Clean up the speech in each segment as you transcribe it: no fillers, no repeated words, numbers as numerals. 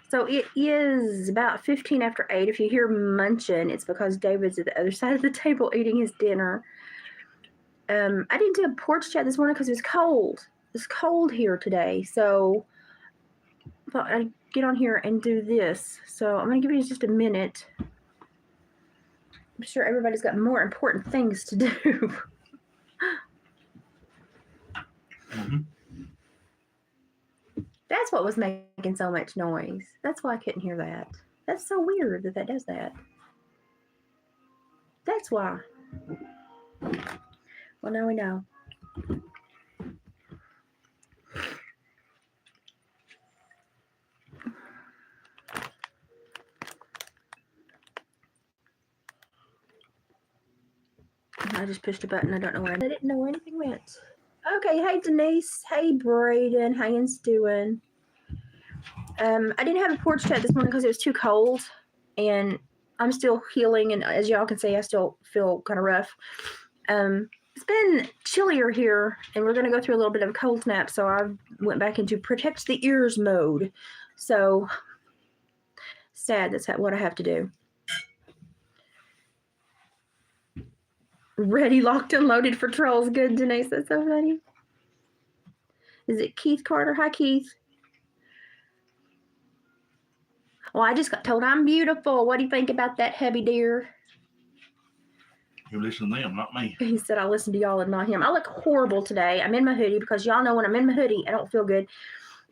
So it is about 15 after 8. If you hear munching, it's because David's at the other side of the table eating his dinner. I didn't do a porch chat this morning because it was cold. It's cold here today, so I thought I'd get on here and do this. So I'm going to give you just a minute. I'm sure everybody's got more important things to do. Mm-hmm. That's what was making so much noise. That's why I couldn't hear that. That's so weird that that does that. That's why. Well, now we know. I just pushed a button. I don't know where. I didn't know where anything went. Okay, hey Denise. Hey Braden. How you doing? I didn't have a porch chat this morning because it was too cold, and I'm still healing. And as y'all can see, I still feel kind of rough. It's been chillier here, and we're going to go through a little bit of a cold snap. So I went back into protect the ears mode. So sad. That's what I have to do. Ready, locked, and loaded for trolls. Good, Denise. That's so funny. Is it Keith Carter? Hi, Keith. Well, I just got told I'm beautiful. What do you think about that, hubby dear? You listen to them, not me. He said I listen to y'all and not him. I look horrible today. I'm in my hoodie because y'all know when I'm in my hoodie, I don't feel good.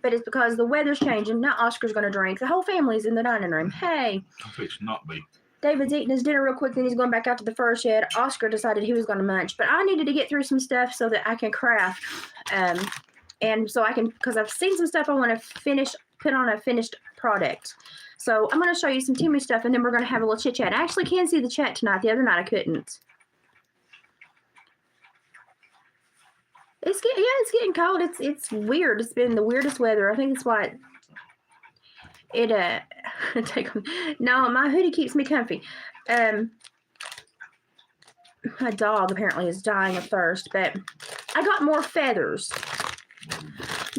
But it's because the weather's changing. Now Oscar's going to drink. The whole family's in the dining room. Hey. I'm fixing not be. David's eating his dinner real quick, then he's going back out to the fur shed. Oscar decided he was going to munch, but I needed to get through some stuff so that I can craft. And so I can, because I've seen some stuff I want to finish, put on a finished product. So I'm going to show you some Temu stuff, and then we're going to have a little chit chat. I actually can see the chat tonight. The other night I couldn't. It's getting cold. It's weird. It's been the weirdest weather. I think that's why no, my hoodie keeps me comfy. My dog apparently is dying of thirst, but I got more feathers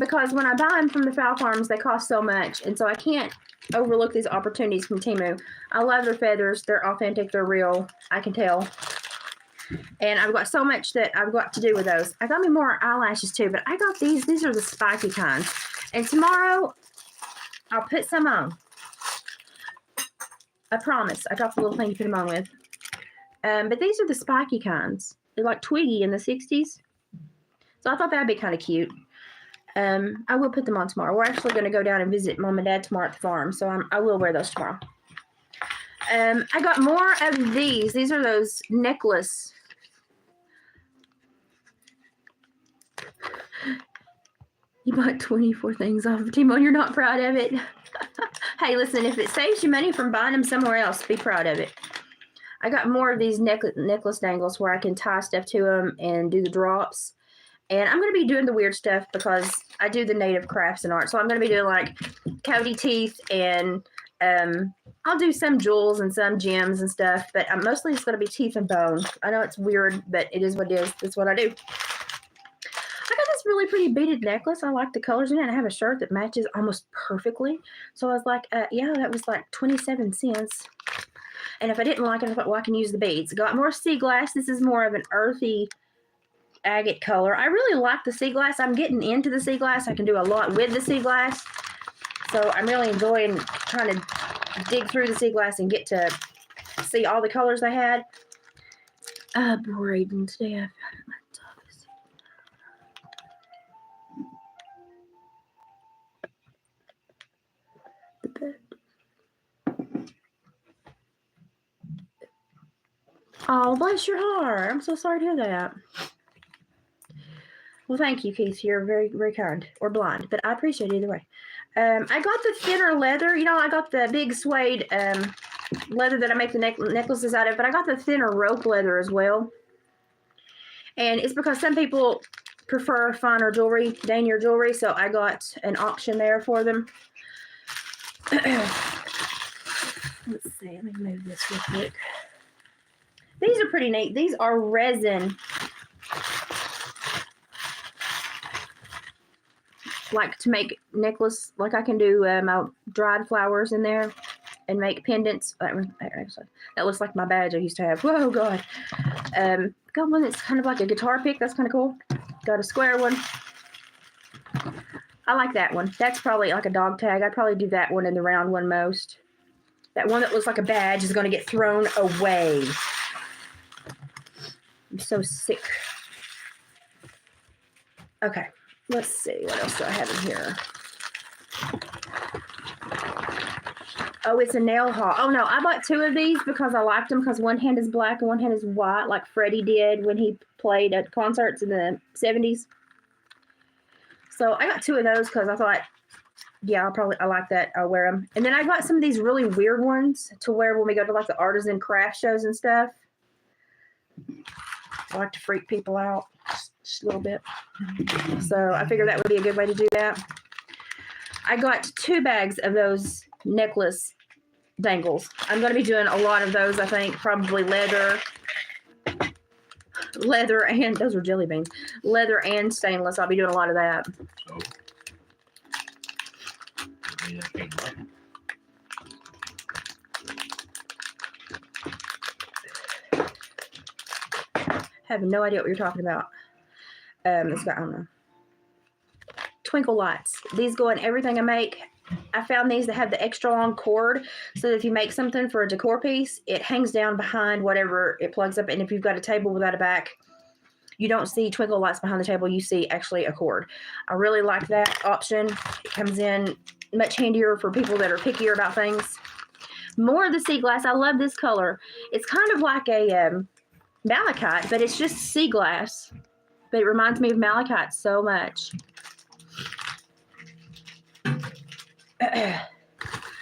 because when I buy them from the fowl farms, they cost so much, and so I can't overlook these opportunities from Temu. I love their feathers. They're authentic. They're real. I can tell. And I've got so much that I've got to do with those. I got me more eyelashes too, but I got these. These are the spiky kinds. And tomorrow, I'll put some on. I promise. I got the little thing to put them on with. But these are the spiky kinds. They're like Twiggy in the 60s. So I thought that'd be kind of cute. I will put them on tomorrow. We're actually going to go down and visit Mom and Dad tomorrow at the farm. So I will wear those tomorrow. I got more of these. These are those necklace. You bought 24 things off of Temu. You're not proud of it. Hey, listen, if it saves you money from buying them somewhere else, be proud of it. I got more of these necklace dangles where I can tie stuff to them and do the drops. And I'm going to be doing the weird stuff because I do the native crafts and art. So I'm going to be doing like Cody teeth and I'll do some jewels and some gems and stuff. But mostly it's going to be teeth and bone. I know it's weird, but it is what it is. That's what I do. I got this really pretty beaded necklace. I like the colors in it. I have a shirt that matches almost perfectly. So I was like, yeah, that was like 27 cents. And if I didn't like it, I thought, well, I can use the beads. Got more sea glass. This is more of an earthy agate color. I really like the sea glass. I'm getting into the sea glass. I can do a lot with the sea glass. So I'm really enjoying trying to dig through the sea glass and get to see all the colors I had. Braden, today I've got my toughest. The bed. Oh, bless your heart. I'm so sorry to hear that. Well, thank you, Keith. You're very, very kind. Or blind, but I appreciate it either way. I got the thinner leather. You know, I got the big suede leather that I make the necklaces out of, but I got the thinner rope leather as well. And it's because some people prefer finer jewelry, daintier jewelry, so I got an option there for them. Let's see. Let me move this real quick. These are pretty neat. These are resin like to make necklace, like I can do my dried flowers in there and make pendants. Actually, that looks like my badge I used to have. Whoa, God. Got one that's kind of like a guitar pick. That's kind of cool. Got a square one. I like that one. That's probably like a dog tag. I'd probably do that one and the round one most. That one that looks like a badge is going to get thrown away. I'm so sick. Okay, let's see. What else do I have in here? Oh, it's a nail haul. Oh, no, I bought 2 of these because I liked them because one hand is black and one hand is white, like Freddie did when he played at concerts in the 70s. So I got 2 of those because I thought, yeah, I like that. I'll wear them. And then I got some of these really weird ones to wear when we go to like the artisan craft shows and stuff. I like to freak people out just a little bit. So I figured that would be a good way to do that. I got 2 bags of those necklace dangles. I'm going to be doing a lot of those, I think. Probably leather, and those are jelly beans. Leather and stainless. I'll be doing a lot of that. So, yeah, I can't wait. Have no idea what you're talking about. It's got, I don't know. Twinkle lights. These go in everything I make. I found these that have the extra long cord, so that if you make something for a decor piece, it hangs down behind whatever it plugs up. And if you've got a table without a back, you don't see twinkle lights behind the table. You see actually a cord. I really like that option. It comes in much handier for people that are pickier about things. More of the sea glass. I love this color. It's kind of like a malachite, but it's just sea glass. But it reminds me of malachite so much.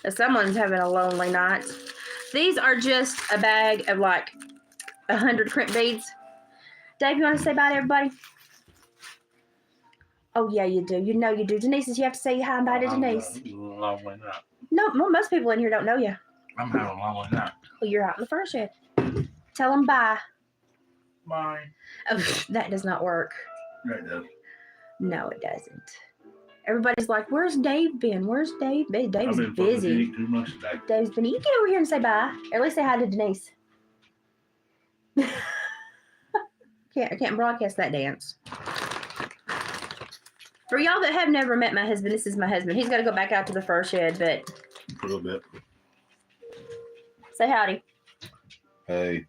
Someone's having a lonely night. These are just a bag of like 100 crimp beads. Dave, you want to say bye to everybody? Oh, yeah, you do. You know you do. Denise, you have to say hi and bye to Denise. Lonely night. No, most people in here don't know you. I'm having a lonely night. Well, you're out in the fur shed. Tell them bye. Bye. Oh, that does not work. Right, does. No, it doesn't. Everybody's like, where's Dave been? Where's Dave been? Dave's I've been busy. eating too much today. Dave's been. You get over here and say bye. Or at least say hi to Denise. I can't broadcast that dance. For y'all that have never met my husband, this is my husband. He's got to go back out to the fur shed, but A little bit. say howdy. Hey.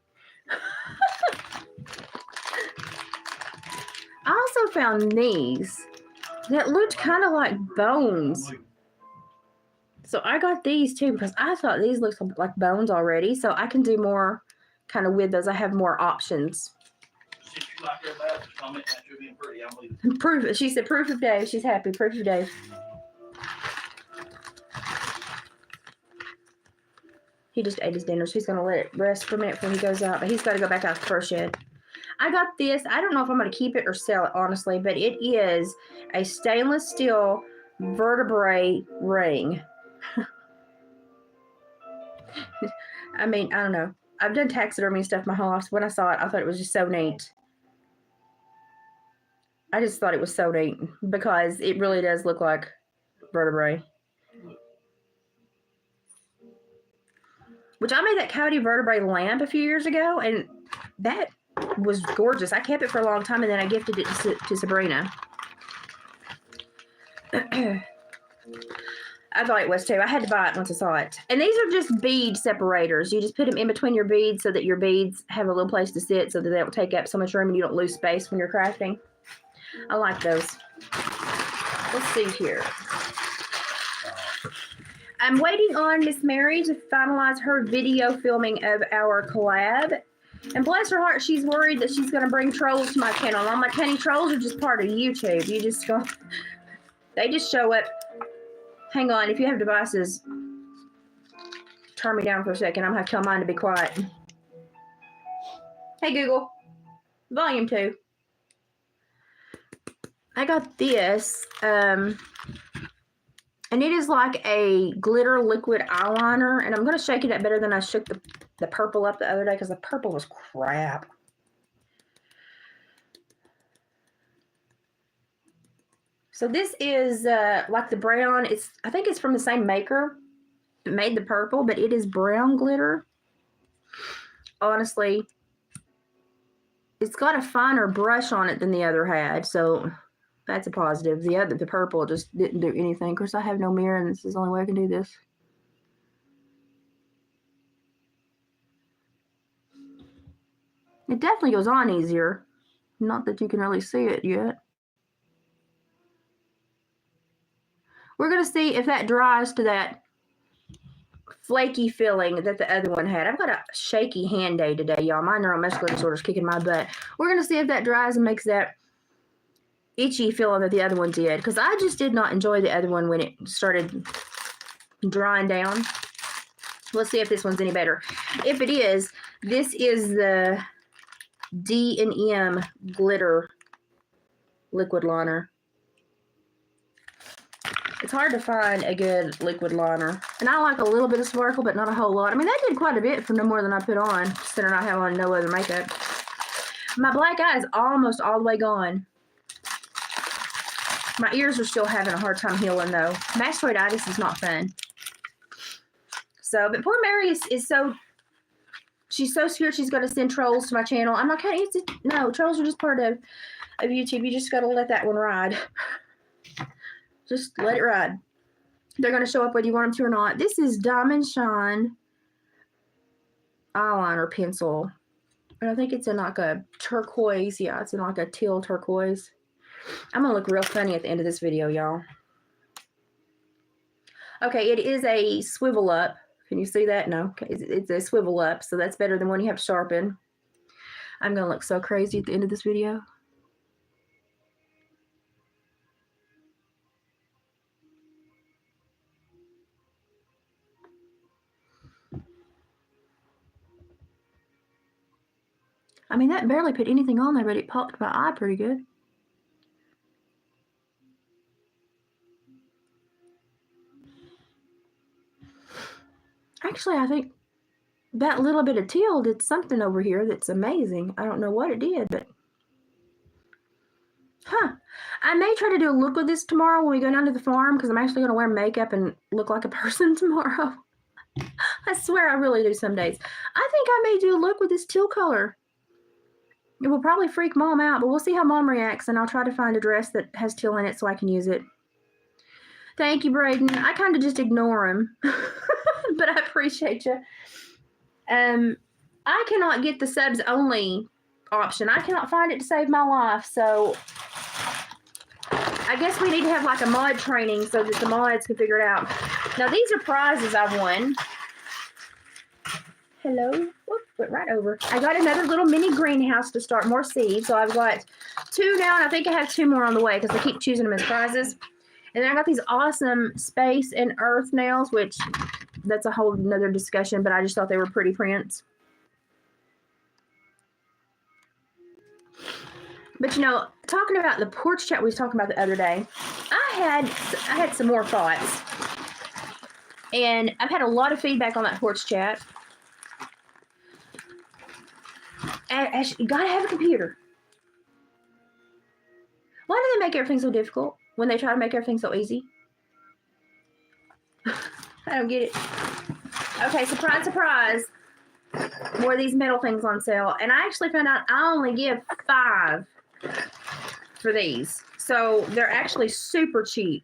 I also found these that looked kind of like bones. So I got these too because I thought these looked like bones already. So I can do more kind of with those. I have more options. Since you like your bath, comment that you're being pretty. I'm leaving. Proof. She said proof of Dave. She's happy. Proof of Dave. He just ate his dinner, so he's going to let it rest for a minute before he goes out. But he's got to go back out to the fur shed. I got this. I don't know if I'm going to keep it or sell it, honestly, but it is a stainless steel vertebrae ring. I mean, I don't know. I've done taxidermy and stuff my whole life. So when I saw it, I thought it was just so neat. I just thought it was so neat because it really does look like vertebrae. Which I made that coyote vertebrae lamp a few years ago, and that was gorgeous. I kept it for a long time, and then I gifted it to Sabrina. I thought it was too. I had to buy it once I saw it. And these are just bead separators. You just put them in between your beads so that your beads have a little place to sit so that they don't take up so much room and you don't lose space when you're crafting. I like those. Let's see here. I'm waiting on Miss Mary to finalize her video filming of our collab. And bless her heart, she's worried that she's going to bring trolls to my channel. I'm like, honey, trolls are just part of YouTube. You just go, they just show up. Hang on, if you have devices, turn me down for a second. I'm going to have to tell mine to be quiet. Hey, Google. Volume 2. I got this, and it is like a glitter liquid eyeliner, and I'm going to shake it up better than I shook the purple up the other day because the purple was crap. So this is like the brown. I think it's from the same maker. It made the purple, but it is brown glitter. Honestly, it's got a finer brush on it than the other had, so that's a positive. The purple just didn't do anything. Of course, I have no mirror, and this is the only way I can do this. It definitely goes on easier. Not that you can really see it yet. We're going to see if that dries to that flaky feeling that the other one had. I've got a shaky hand day today, y'all. My neuromuscular disorder is kicking my butt. We're going to see if that dries and makes that itchy feeling that the other one did, because I just did not enjoy the other one when it started drying down. Let's see if this one's any better. If it is, this is the D&M glitter liquid liner. It's hard to find a good liquid liner. And I like a little bit of sparkle, but not a whole lot. I mean, that did quite a bit for no more than I put on, considering I have on no other makeup. My black eye is almost all the way gone. My ears are still having a hard time healing, though. Mastoiditis is not fun. So, but poor Mary is so... She's so scared she's going to send trolls to my channel. I'm like, hey, no, trolls are just part of YouTube. You just got to let that one ride. Just let it ride. They're going to show up whether you want them to or not. This is Diamond Shine eyeliner pencil. And I think it's in like a turquoise. Yeah, it's in like a teal turquoise. I'm going to look real funny at the end of this video, y'all. Okay, it is a swivel up. Can you see that? No. Okay, it's a swivel up, so that's better than one you have to sharpen. I'm going to look so crazy at the end of this video. I mean, that barely put anything on there, but it popped my eye pretty good. Actually, I think that little bit of teal did something over here that's amazing. I don't know what it did, but... Huh. I may try to do a look with this tomorrow when we go down to the farm, because I'm actually going to wear makeup and look like a person tomorrow. I swear I really do some days. I think I may do a look with this teal color. It will probably freak Mom out, but we'll see how Mom reacts, and I'll try to find a dress that has teal in it so I can use it. Thank you, Braden. I kind of just ignore him, but I appreciate you. I cannot get the subs only option. I cannot find it to save my life, so I guess we need to have like a mod training so that the mods can figure it out. Now, these are prizes I won. Hello. Whoop, went right over. I got another little mini greenhouse to start more seeds. So I've got 2 now, and I think I have 2 more on the way because I keep choosing them as prizes. And then I got these awesome space and earth nails, which that's a whole nother discussion, but I just thought they were pretty prints. But, you know, talking about the porch chat we was talking about the other day, I had some more thoughts. And I've had a lot of feedback on that porch chat. And you gotta have a computer. Why do they make everything so difficult when they try to make everything so easy? I don't get it. Okay, surprise, surprise. More of these metal things on sale. And I actually found out I only give 5 for these. So they're actually super cheap.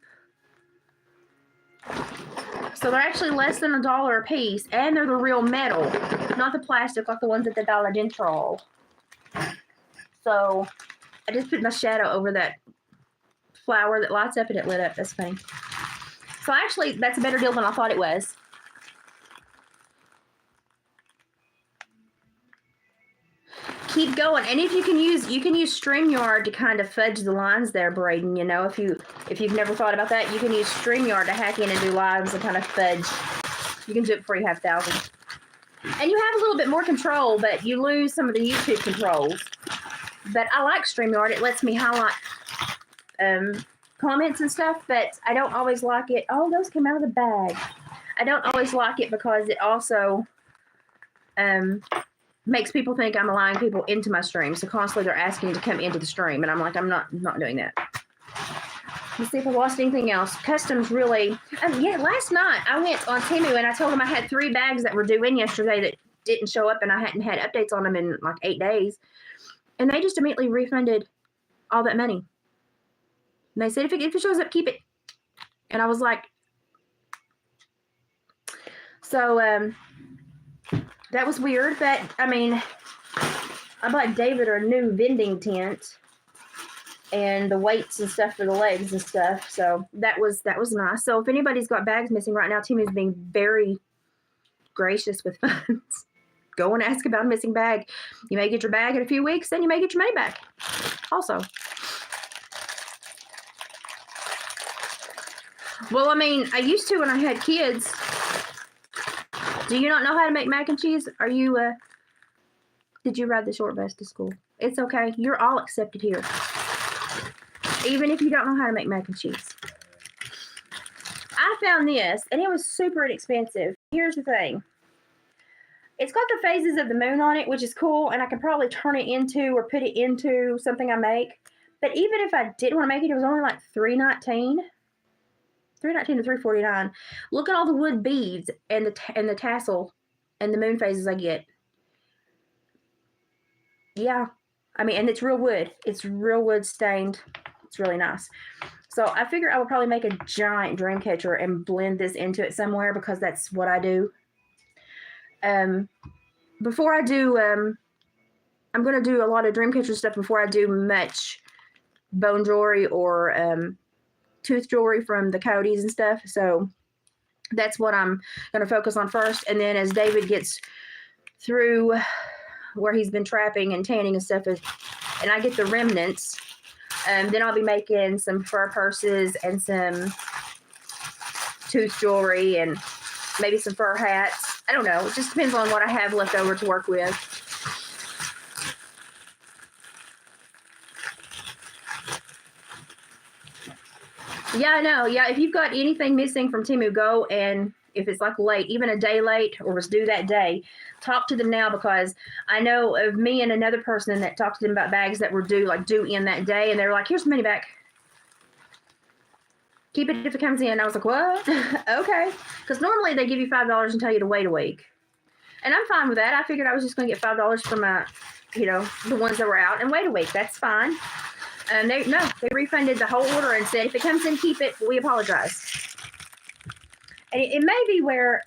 So they're actually less than $1 a piece, and they're the real metal, not the plastic like the ones at the Dollar General. So I just put my shadow over that flower that lights up and it lit up. That's funny. So actually, that's a better deal than I thought it was. Keep going, and if you can use StreamYard to kind of fudge the lines there, Braden. You know, if you've never thought about that, you can use StreamYard to hack in and do lives and kind of fudge. You can do it before you have thousands, and you have a little bit more control, but you lose some of the YouTube controls. But I like StreamYard; it lets me highlight comments and stuff. But I don't always like it. Oh, those came out of the bag. I don't always like it because it also makes people think I'm allowing people into my stream. So constantly they're asking to come into the stream, and I'm like, I'm not doing that. Let's see if I lost anything else. Customs really. Yeah, last night I went on Temu and I told them I had 3 bags that were due in yesterday that didn't show up and I hadn't had updates on them in like 8 days. And they just immediately refunded all that money. And they said, if it shows up, keep it. And I was like, so that was weird. But I mean, I bought David a new vending tent and the weights and stuff for the legs and stuff. So that was nice. So if anybody's got bags missing right now, Temu's being very gracious with funds. Go and ask about a missing bag. You may get your bag in a few weeks, then you may get your money back. Also. Well, I mean, I used to when I had kids. Do you not know how to make mac and cheese? Are you, did you ride the short bus to school? It's okay. You're all accepted here. Even if you don't know how to make mac and cheese. I found this, and it was super inexpensive. Here's the thing. It's got the phases of the moon on it, which is cool, and I can probably turn it into or put it into something I make. But even if I didn't want to make it, it was only like $3.19. $3.19 to $3.49. Look at all the wood beads and the tassel and the moon phases I get. Yeah. I mean, and it's real wood. It's real wood stained. It's really nice. So I figure I would probably make a giant dream catcher and blend this into it somewhere because that's what I do. Before I do, I'm going to do a lot of dream catcher stuff before I do much bone jewelry or tooth jewelry from the coyotes and stuff. So that's what I'm going to focus on first. And then as David gets through where he's been trapping and tanning and stuff, and I get the remnants, then I'll be making some fur purses and some tooth jewelry and maybe some fur hats. I don't know. It just depends on what I have left over to work with. Yeah, I know. Yeah, if you've got anything missing from Temu, go and if it's like late, even a day late or was due that day, talk to them now because I know of me and another person that talked to them about bags that were due in that day, and they're like, here's the money back. Keep it if it comes in. I was like, what? Okay. Because normally they give you $5 and tell you to wait a week. And I'm fine with that. I figured I was just going to get $5 for my, the ones that were out and wait a week. That's fine. And they refunded the whole order and said, if it comes in, keep it. We apologize. And it may be where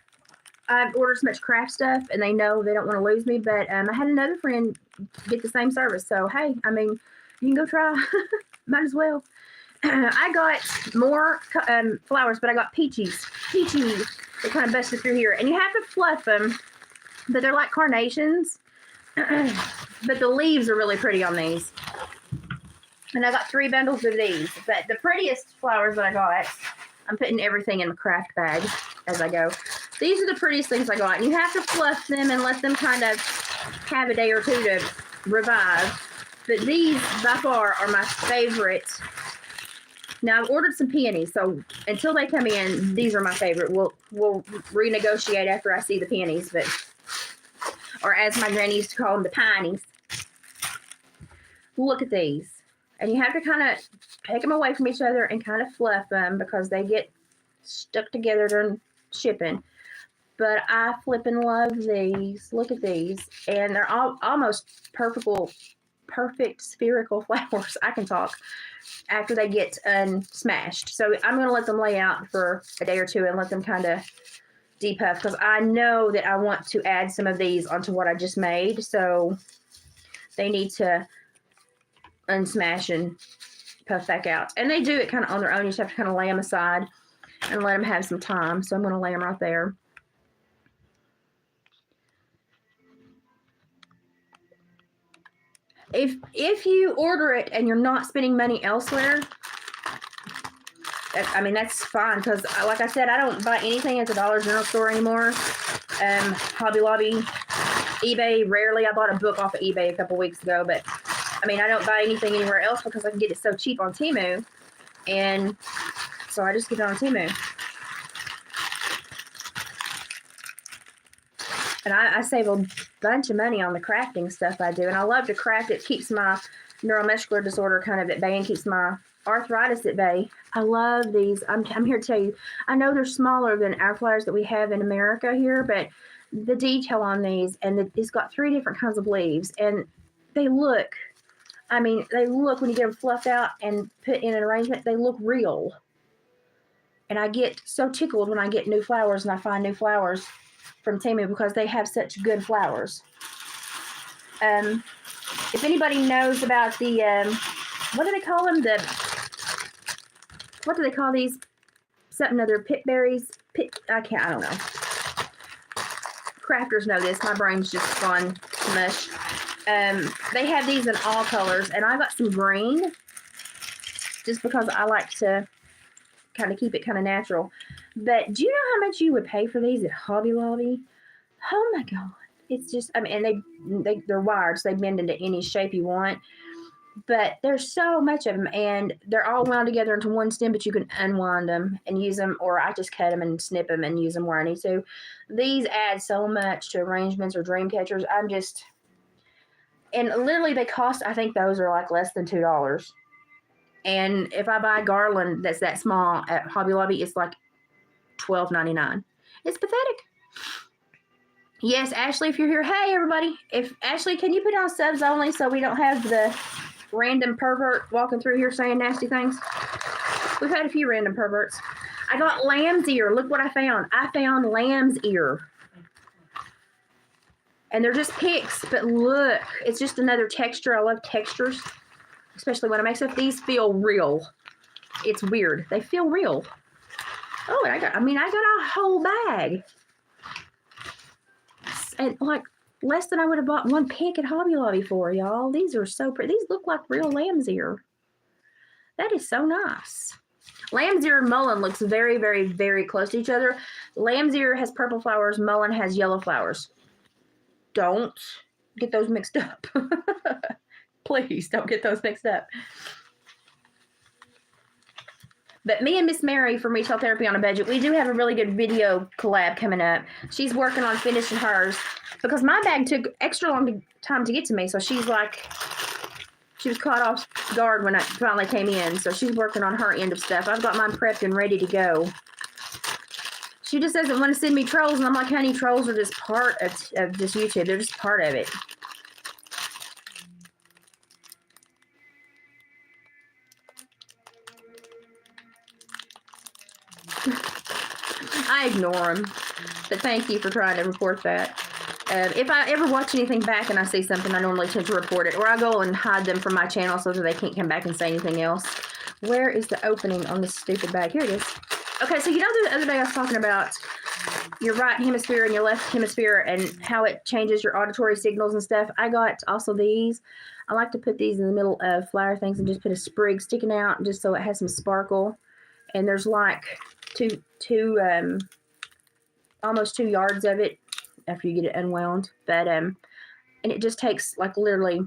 I've ordered so much craft stuff and they know they don't want to lose me. But I had another friend get the same service. So, hey, I mean, you can go try. Might as well. I got more flowers, but I got peaches. Peaches. They kind of busted through here. And you have to fluff them, but they're like carnations. But the leaves are really pretty on these. And I got 3 bundles of these. But the prettiest flowers that I got, I'm putting everything in the craft bag as I go. These are the prettiest things I got. And you have to fluff them and let them kind of have a day or two to revive. But these, by far, are my favorite. Now, I've ordered some peonies, so until they come in, these are my favorite. We'll renegotiate after I see the peonies, but, or as my granny used to call them, the pineys. Look at these. And you have to kind of take them away from each other and kind of fluff them because they get stuck together during shipping. But I flippin' love these. Look at these. And they're all almost perfect spherical flowers. I can talk. After they get unsmashed. So I'm going to let them lay out for a day or two and let them kind of depuff because I know that I want to add some of these onto what I just made. So they need to unsmash and puff back out. And they do it kind of on their own. You just have to kind of lay them aside and let them have some time. So I'm going to lay them right there. If you order it and you're not spending money elsewhere, I mean, that's fine because, like I said, I don't buy anything at the Dollar General store anymore. Hobby Lobby, eBay, rarely. I bought a book off of eBay a couple weeks ago, but, I mean, I don't buy anything anywhere else because I can get it so cheap on Temu, and so I just get it on Temu. And I save a bunch of money on the crafting stuff I do. And I love to craft. It keeps my neuromuscular disorder kind of at bay and keeps my arthritis at bay. I love these. I'm here to tell you, I know they're smaller than our flowers that we have in America here, but the detail on these, and it's got 3 different kinds of leaves, and they look, I mean, they look, when you get them fluffed out and put in an arrangement, they look real. And I get so tickled when I get new flowers and I find new flowers from Temu because they have such good flowers. If anybody knows about the, what do they call them? What do they call these? Something other, pit berries? I don't know. Crafters know this. My brain's just gone mush. They have these in all colors, and I got some green just because I like to kind of keep it kind of natural. But do you know how much you would pay for these at Hobby Lobby? Oh my God. It's just, I mean, and they're wired, so they bend into any shape you want. But there's so much of them, and they're all wound together into one stem, but you can unwind them and use them, or I just cut them and snip them and use them where I need to. These add so much to arrangements or dream catchers. And literally they cost, I think those are like less than $2. And if I buy garland that's that small at Hobby Lobby, it's like $12.99. It's pathetic. Yes, Ashley, if you're here, hey everybody. Ashley, can you put on subs only so we don't have the random pervert walking through here saying nasty things? We've had a few random perverts. I got lamb's ear. Look what I found. I found lamb's ear. And they're just picks, but look, it's just another texture. I love textures, especially when I make stuff. These feel real. It's weird. They feel real. Oh, and I got a whole bag. And like less than I would have bought one pick at Hobby Lobby for, y'all. These are so pretty. These look like real lamb's ear. That is so nice. Lamb's ear and mullein looks very, very, very close to each other. Lamb's ear has purple flowers. Mullein has yellow flowers. Don't get those mixed up. Please don't get those mixed up. But me and Miss Mary from Retail Therapy on a Budget, we do have a really good video collab coming up. She's working on finishing hers because my bag took extra long time to get to me. So she was caught off guard when I finally came in. So she's working on her end of stuff. I've got mine prepped and ready to go. She just doesn't want to send me trolls. And I'm like, honey, trolls are just part of just YouTube. They're just part of it. I ignore them, but thank you for trying to report that. If I ever watch anything back and I see something, I normally tend to report it, or I go and hide them from my channel so that they can't come back and say anything else. Where is the opening on this stupid bag? Here it is. Okay, so you know the other day I was talking about your right hemisphere and your left hemisphere and how it changes your auditory signals and stuff. I got also these. I like to put these in the middle of flower things and just put a sprig sticking out just so it has some sparkle. And there's like almost 2 yards of it after you get it unwound. But and it just takes like literally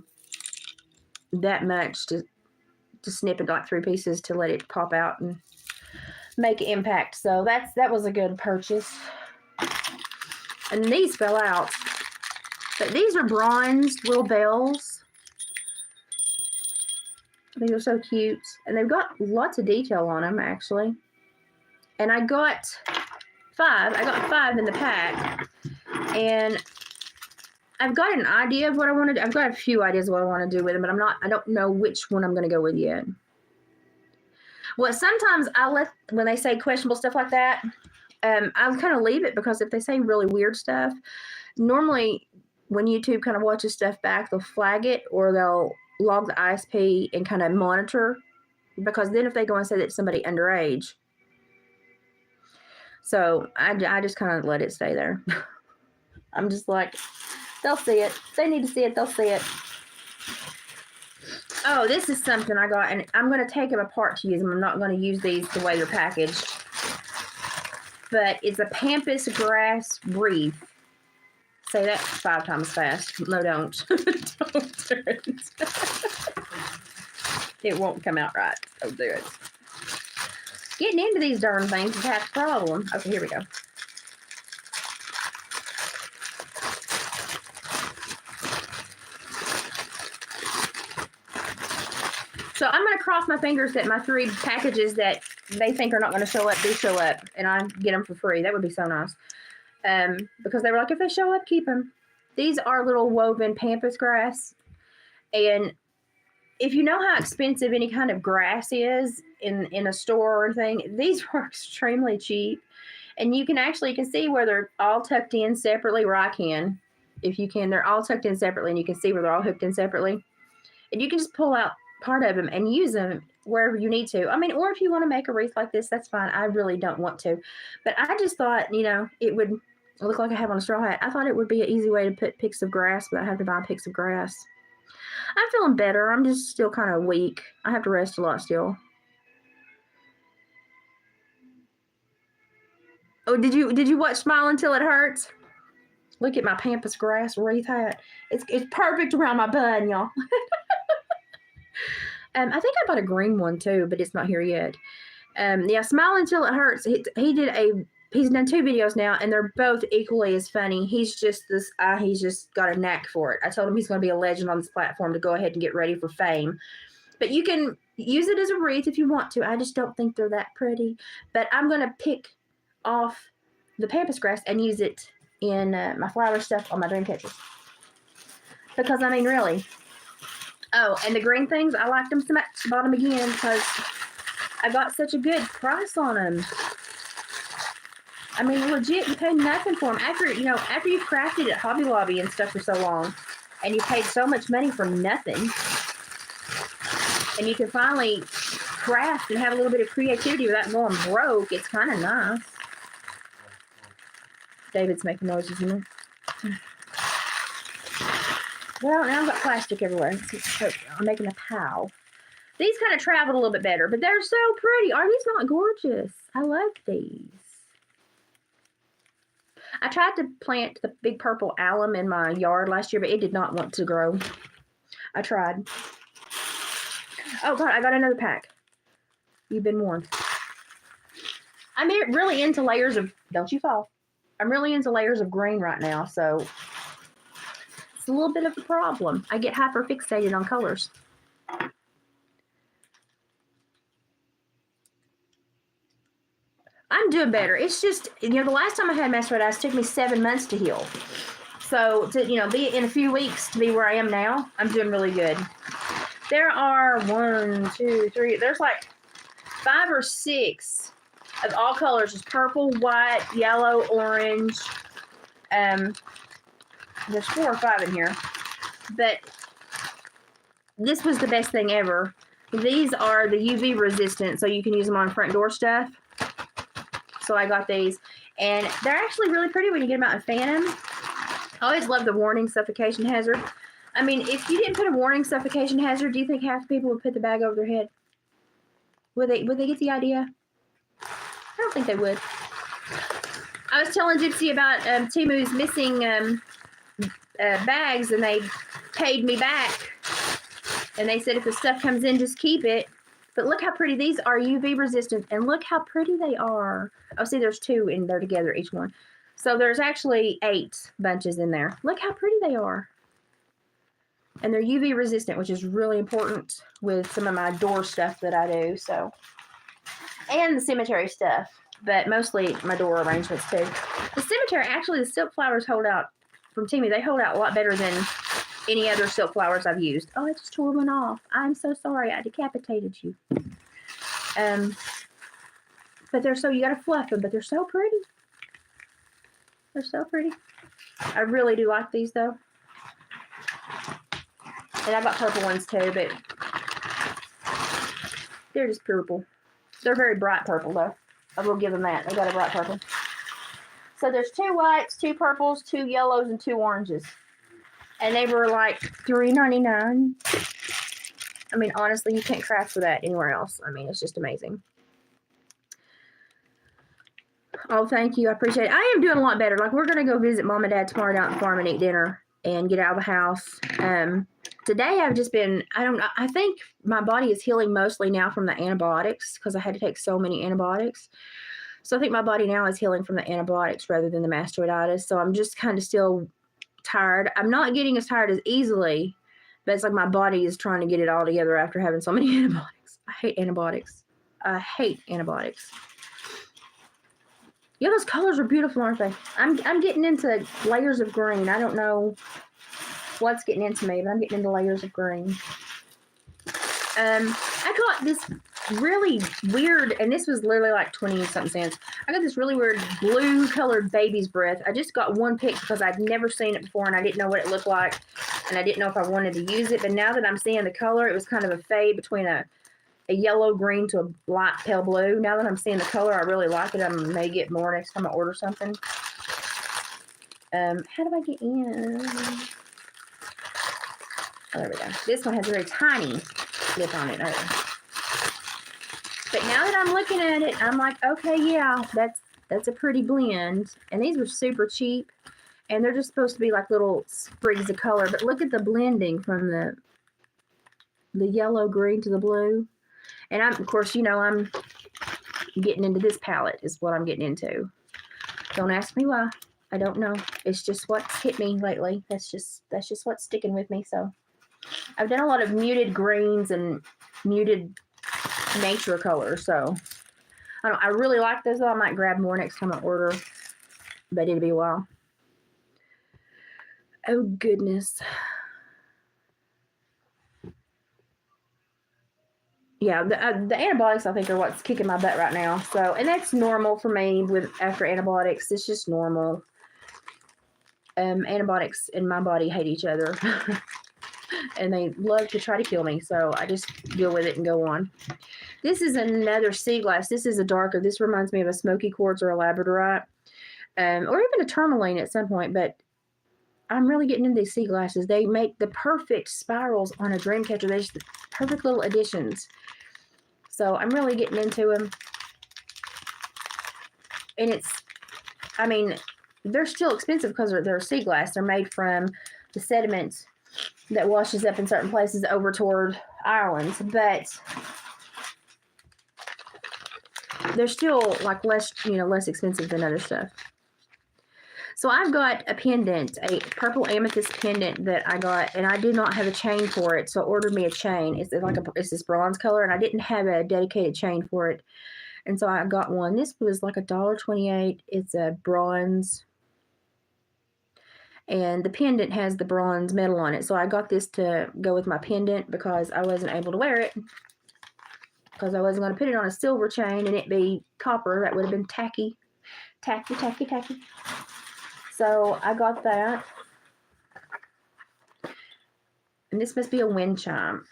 that much to snip it like 3 pieces to let it pop out and make an impact. So that was a good purchase. And these fell out. But these are bronzed little bells. These are so cute. And they've got lots of detail on them, actually. And I got 5. I got 5 in the pack. And I've got an idea of what I want to do. I've got a few ideas of what I want to do with them, but I don't know which one I'm going to go with yet. Well, sometimes when they say questionable stuff like that, I'll kind of leave it because if they say really weird stuff, normally when YouTube kind of watches stuff back, they'll flag it or they'll log the ISP and kind of monitor, because then if they go and say that somebody underage, so I just kind of let it stay there. I'm just like, they'll see it. If they need to see it, they'll see it. Oh, this is something I got, and I'm going to take them apart to use them. I'm not going to use these the way they're packaged. But it's a pampas grass wreath. Say that 5 times fast. No, don't. Don't do it. It won't come out right. Don't do it. Getting into these darn things is half the problem. Okay, here we go. going to cross my fingers that my 3 packages that they think are not going to show up do show up, and I get them for free. That would be so nice. Because they were like, if they show up, keep them. These are little woven pampas grass, and if you know how expensive any kind of grass is in a store or anything, these are extremely cheap. And you can see where they're all tucked in separately, or I can. If you can, they're all tucked in separately, and you can see where they're all hooked in separately. And you can just pull out part of them and use them wherever you need to. I mean, or if you want to make a wreath like this, that's fine. I really don't want to. But I just thought, it would look like I have on a straw hat. I thought it would be an easy way to put picks of grass without having to buy picks of grass. I'm feeling better. I'm just still kind of weak. I have to rest a lot still. Oh, did you watch Smile Until It Hurts? Look at my pampas grass wreath hat. It's perfect around my bun, y'all. I think I bought a green one too, but it's not here yet. Yeah, Smile Until It Hurts. He's done 2 videos now, and they're both equally as funny. He's just got a knack for it. I told him he's going to be a legend on this platform to go ahead and get ready for fame. But you can use it as a wreath if you want to. I just don't think they're that pretty. But I'm going to pick off the pampas grass and use it in my flower stuff on my dream catchers. Because, I mean, really. Oh, and the green things, I liked them so much. Bought them again because I got such a good price on them. I mean, legit, you paid nothing for them. After you've crafted at Hobby Lobby and stuff for so long, and you paid so much money for nothing, and you can finally craft and have a little bit of creativity without going broke, it's kind of nice. David's making noises in there. Well, now I've got plastic everywhere. I'm making a pile. These kind of traveled a little bit better, but they're so pretty. Are these not gorgeous? I love these. I tried to plant the big purple alum in my yard last year, but it did not want to grow. I tried. Oh, God, I got another pack. You've been warned. I'm really into layers of... Don't you fall. I'm really into layers of green right now, so... It's a little bit of a problem. I get hyper-fixated on colors. I'm doing better. It's just, the last time I had mastoiditis, it took me 7 months to heal. So, to, be in a few weeks to be where I am now, I'm doing really good. There are 1, 2, 3, there's like 5 or 6 of all colors. There's purple, white, yellow, orange. There's 4 or 5 in here. But this was the best thing ever. These are the UV resistant, so you can use them on front door stuff. So I got these, and they're actually really pretty when you get them out and fan them. I always love the warning suffocation hazard. I mean, if you didn't put a warning suffocation hazard, do you think half the people would put the bag over their head? Would they get the idea? I don't think they would. I was telling Gypsy about Temu's missing bags, and they paid me back. And they said if the stuff comes in, just keep it. But look how pretty. These are UV resistant, and look how pretty they are. Oh, see, there's 2 in there together, each one. So there's actually 8 bunches in there. Look how pretty they are. And they're UV resistant, which is really important with some of my door stuff that I do. So, and the cemetery stuff, but mostly my door arrangements too. The cemetery, actually, the silk flowers hold out from Temu. They hold out a lot better than any other silk flowers I've used. Oh, I just tore one off. I'm so sorry. I decapitated you. But they're so, you gotta fluff them, but they're so pretty. They're so pretty. I really do like these though. And I got purple ones too, but they're just purple. They're very bright purple though. I will give them that. They got a bright purple. So there's 2 whites, 2 purples, 2 yellows, and 2 oranges. And they were like $3.99. I mean, honestly, you can't craft for that anywhere else. I mean, it's just amazing. Oh, thank you. I appreciate it. I am doing a lot better. Like, we're going to go visit Mom and Dad tomorrow down at the farm and eat dinner and get out of the house. Today, I've just been, I don't know. I think my body is healing mostly now from the antibiotics because I had to take so many antibiotics. So I think my body now is healing from the antibiotics rather than the mastoiditis. So I'm just kind of still tired. I'm not getting as tired as easily But it's like my body is trying to get it all together after having so many antibiotics. I hate antibiotics. I hate antibiotics. Yeah, those colors are beautiful, aren't they? I'm getting into layers of green. I don't know what's getting into me, but I'm getting into layers of green. I got this really weird, and this was literally like 20-something cents. I got this really weird blue colored baby's breath. I just got one pick because I'd never seen it before, and I didn't know what it looked like, and I didn't know if I wanted to use it. But now that I'm seeing the color, it was kind of a fade between a yellow green to a light pale blue. Now that I'm seeing the color, I really like it. I may get more next time I order something. How do I get in? Oh, there we go. This one has a very tiny lip on it. But now that I'm looking at it, I'm like, okay, yeah, that's a pretty blend. And these were super cheap. And they're just supposed to be like little sprigs of color. But look at the blending from the yellow green to the blue. And of course, I'm getting into this palette is what I'm getting into. Don't ask me why. I don't know. It's just what's hit me lately. That's just what's sticking with me. So I've done a lot of muted greens and muted nature colors. So I really like those though. I might grab more next time I order, but it'll be a while. Oh goodness. Yeah, the antibiotics I think are what's kicking my butt right now. So, and that's normal for me with after antibiotics. It's just normal. Antibiotics in my body hate each other, and they love to try to kill me. So I just deal with it and go on. This is another sea glass. This is a darker. This reminds me of a smoky quartz or a labradorite, or even a tourmaline at some point. But I'm really getting into these sea glasses. They make the perfect spirals on a dream catcher. They're just the perfect little additions. So I'm really getting into them. And they're still expensive because they're sea glass. They're made from the sediment that washes up in certain places over toward Ireland. But they're still like less expensive than other stuff. So I've got a pendant, a purple amethyst pendant that I got, and I did not have a chain for it, so I ordered me a chain. It's this bronze color, and I didn't have a dedicated chain for it, and so I got one. This was like $1.28. It's a bronze, and the pendant has the bronze metal on it. So I got this to go with my pendant because I wasn't able to wear it because I wasn't going to put it on a silver chain and it be copper. That would have been tacky. So I got that. And this must be a wind chime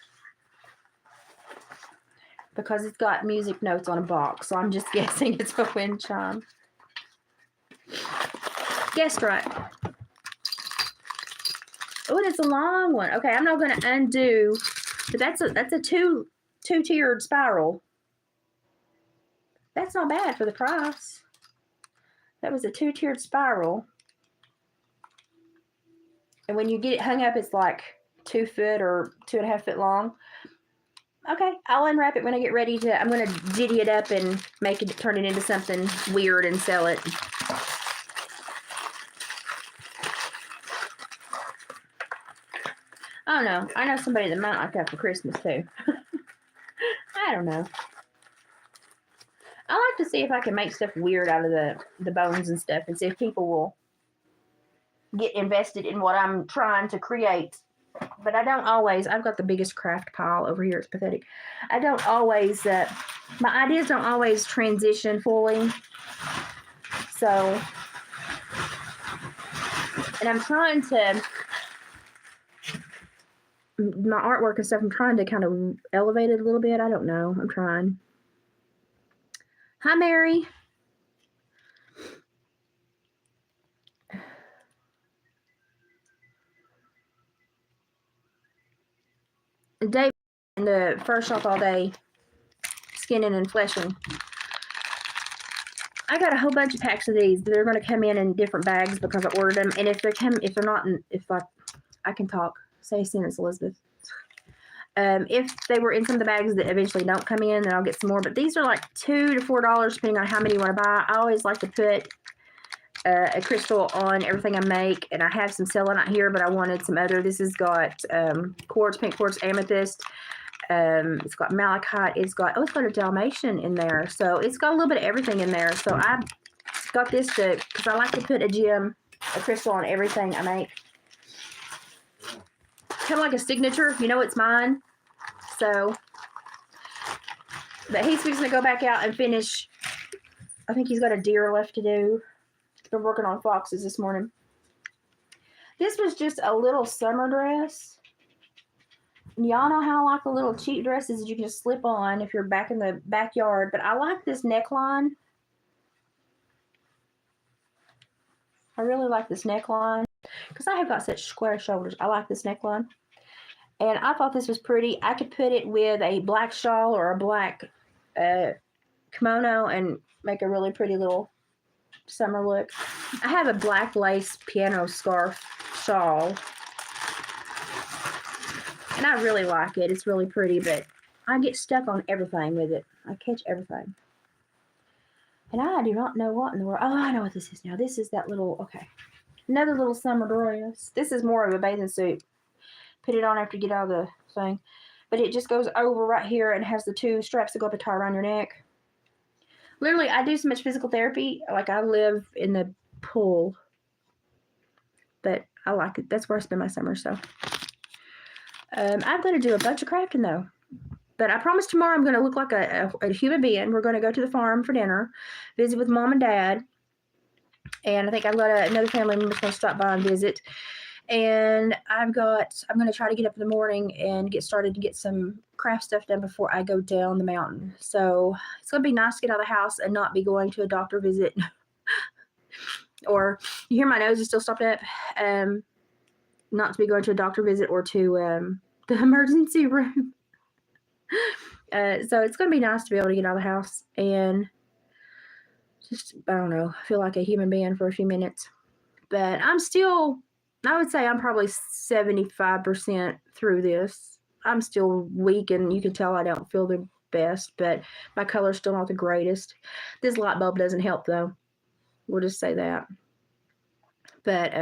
because it's got music notes on a box. So I'm just guessing it's a wind chime. Guessed right. Oh, and it's a long one. Okay, I'm not going to undo, but that's a two-tiered spiral. That's not bad for the price. That was a two-tiered spiral. And when you get it hung up, it's like 2 foot or 2.5 foot long. Okay, I'll unwrap it when I get ready to. I'm going to jitty it up and turn it into something weird and sell it. I don't know. I know somebody that might like that for Christmas too. I don't know. I like to see if I can make stuff weird out of the bones and stuff and see if people will get invested in what I'm trying to create. But I don't always. I've got the biggest craft pile over here. It's pathetic. I don't always, my ideas don't always transition fully. So, and I'm trying to, my artwork and stuff, I'm trying to kind of elevate it a little bit. I don't know. I'm trying. Hi, Mary. Dave in the first shop all day, skinning and fleshing. I got a whole bunch of packs of these. They're going to come in different bags because I ordered them. And if I can talk, say a sentence, Elizabeth. If they were in some of the bags that eventually don't come in, then I'll get some more. But these are like $2 to $4 depending on how many you want to buy. I always like to put a crystal on everything I make, and I have some selenite here, but I wanted some other. This has got quartz, pink quartz, amethyst. It's got malachite. It's got a Dalmatian in there, so it's got a little bit of everything in there. So I got this because I like to put a crystal on everything I make, kind of like a signature. You know, it's mine. So, but he's fixing to go back out and finish. I think he's got a deer left to do. He's been working on foxes this morning. This was just a little summer dress. Y'all know how I like the little cheap dresses that you can just slip on if you're back in the backyard. But I like this neckline. I really like this neckline because I have got such square shoulders. I like this neckline. And I thought this was pretty. I could put it with a black shawl or a black kimono and make a really pretty little summer look. I have a black lace piano scarf shawl. And I really like it. It's really pretty, but I get stuck on everything with it. I catch everything. And I do not know what in the world. Oh, I know what this is now. This is that little, okay. Another little summer dress. This is more of a bathing suit. Put it on after you get out of the thing. But it just goes over right here and has the two straps that go up and tie around your neck. Literally, I do so much physical therapy. Like, I live in the pool. But I like it. That's where I spend my summer, so. I'm going to do a bunch of crafting, though. But I promise tomorrow I'm going to look like a human being. We're going to go to the farm for dinner, visit with Mom and Dad. And I think I've got another family member going to stop by and visit. And I'm going to try to get up in the morning and get started to get some craft stuff done before I go down the mountain. So it's going to be nice to get out of the house and not be going to a doctor visit. Or, you hear my nose is still stopped up. Not to be going to a doctor visit or to the emergency room. So it's going to be nice to be able to get out of the house and just, I don't know, feel like a human being for a few minutes. But I would say I'm probably 75% through this. I'm still weak, and you can tell I don't feel the best, but my color's still not the greatest. This light bulb doesn't help, though. We'll just say that. But,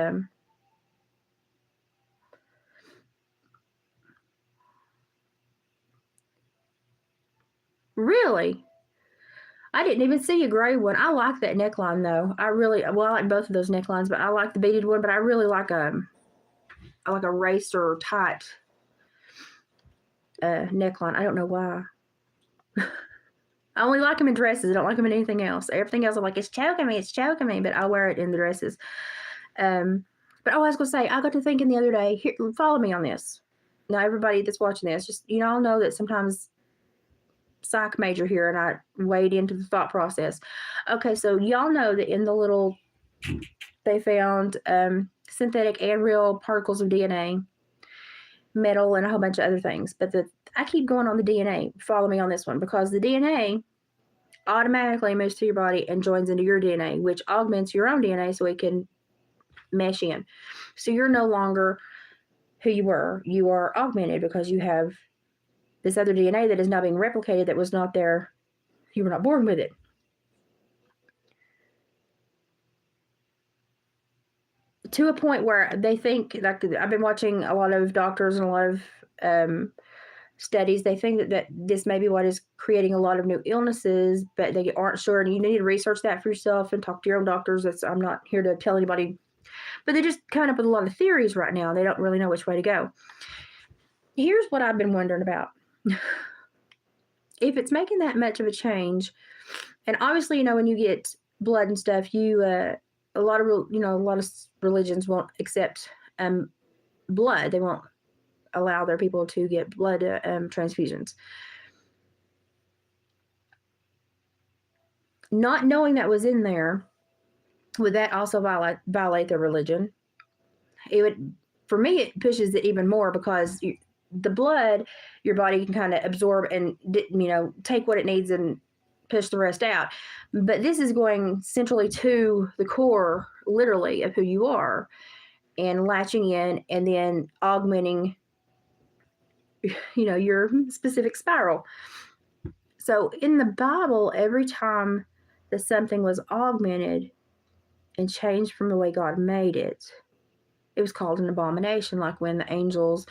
really? I didn't even see a gray one. I like that neckline, though. I like both of those necklines, but I like the beaded one, but I really like a racer tight neckline. I don't know why. I only like them in dresses. I don't like them in anything else. Everything else, I'm like, it's choking me, but I wear it in the dresses. But I was going to say, I got to thinking the other day, here, follow me on this. Now, everybody that's watching this, just, all know that sometimes psych major here, and I wade into the thought process. Okay, so y'all know that in the little, they found synthetic and real particles of DNA, metal, and a whole bunch of other things. But I keep going on the DNA. Follow me on this one, because the DNA automatically moves to your body and joins into your DNA, which augments your own DNA so it can mesh in. So you're no longer who you were. You are augmented because you have this other DNA that is now being replicated that was not there. You were not born with it. To a point where they think, like, I've been watching a lot of doctors and a lot of studies. They think that this may be what is creating a lot of new illnesses, but they aren't sure. And you need to research that for yourself and talk to your own doctors. I'm not here to tell anybody. But they're just coming up with a lot of theories right now. They don't really know which way to go. Here's what I've been wondering about. If it's making that much of a change, and obviously, when you get blood and stuff, a lot of religions won't accept blood. They won't allow their people to get blood transfusions. Not knowing that was in there, would that also violate their religion? For me, it pushes it even more, because the blood, your body can kind of absorb and, take what it needs and push the rest out. But this is going centrally to the core, literally, of who you are, and latching in and then augmenting, your specific spiral. So in the Bible, every time that something was augmented, and changed from the way God made it, it was called an abomination. Like when the angels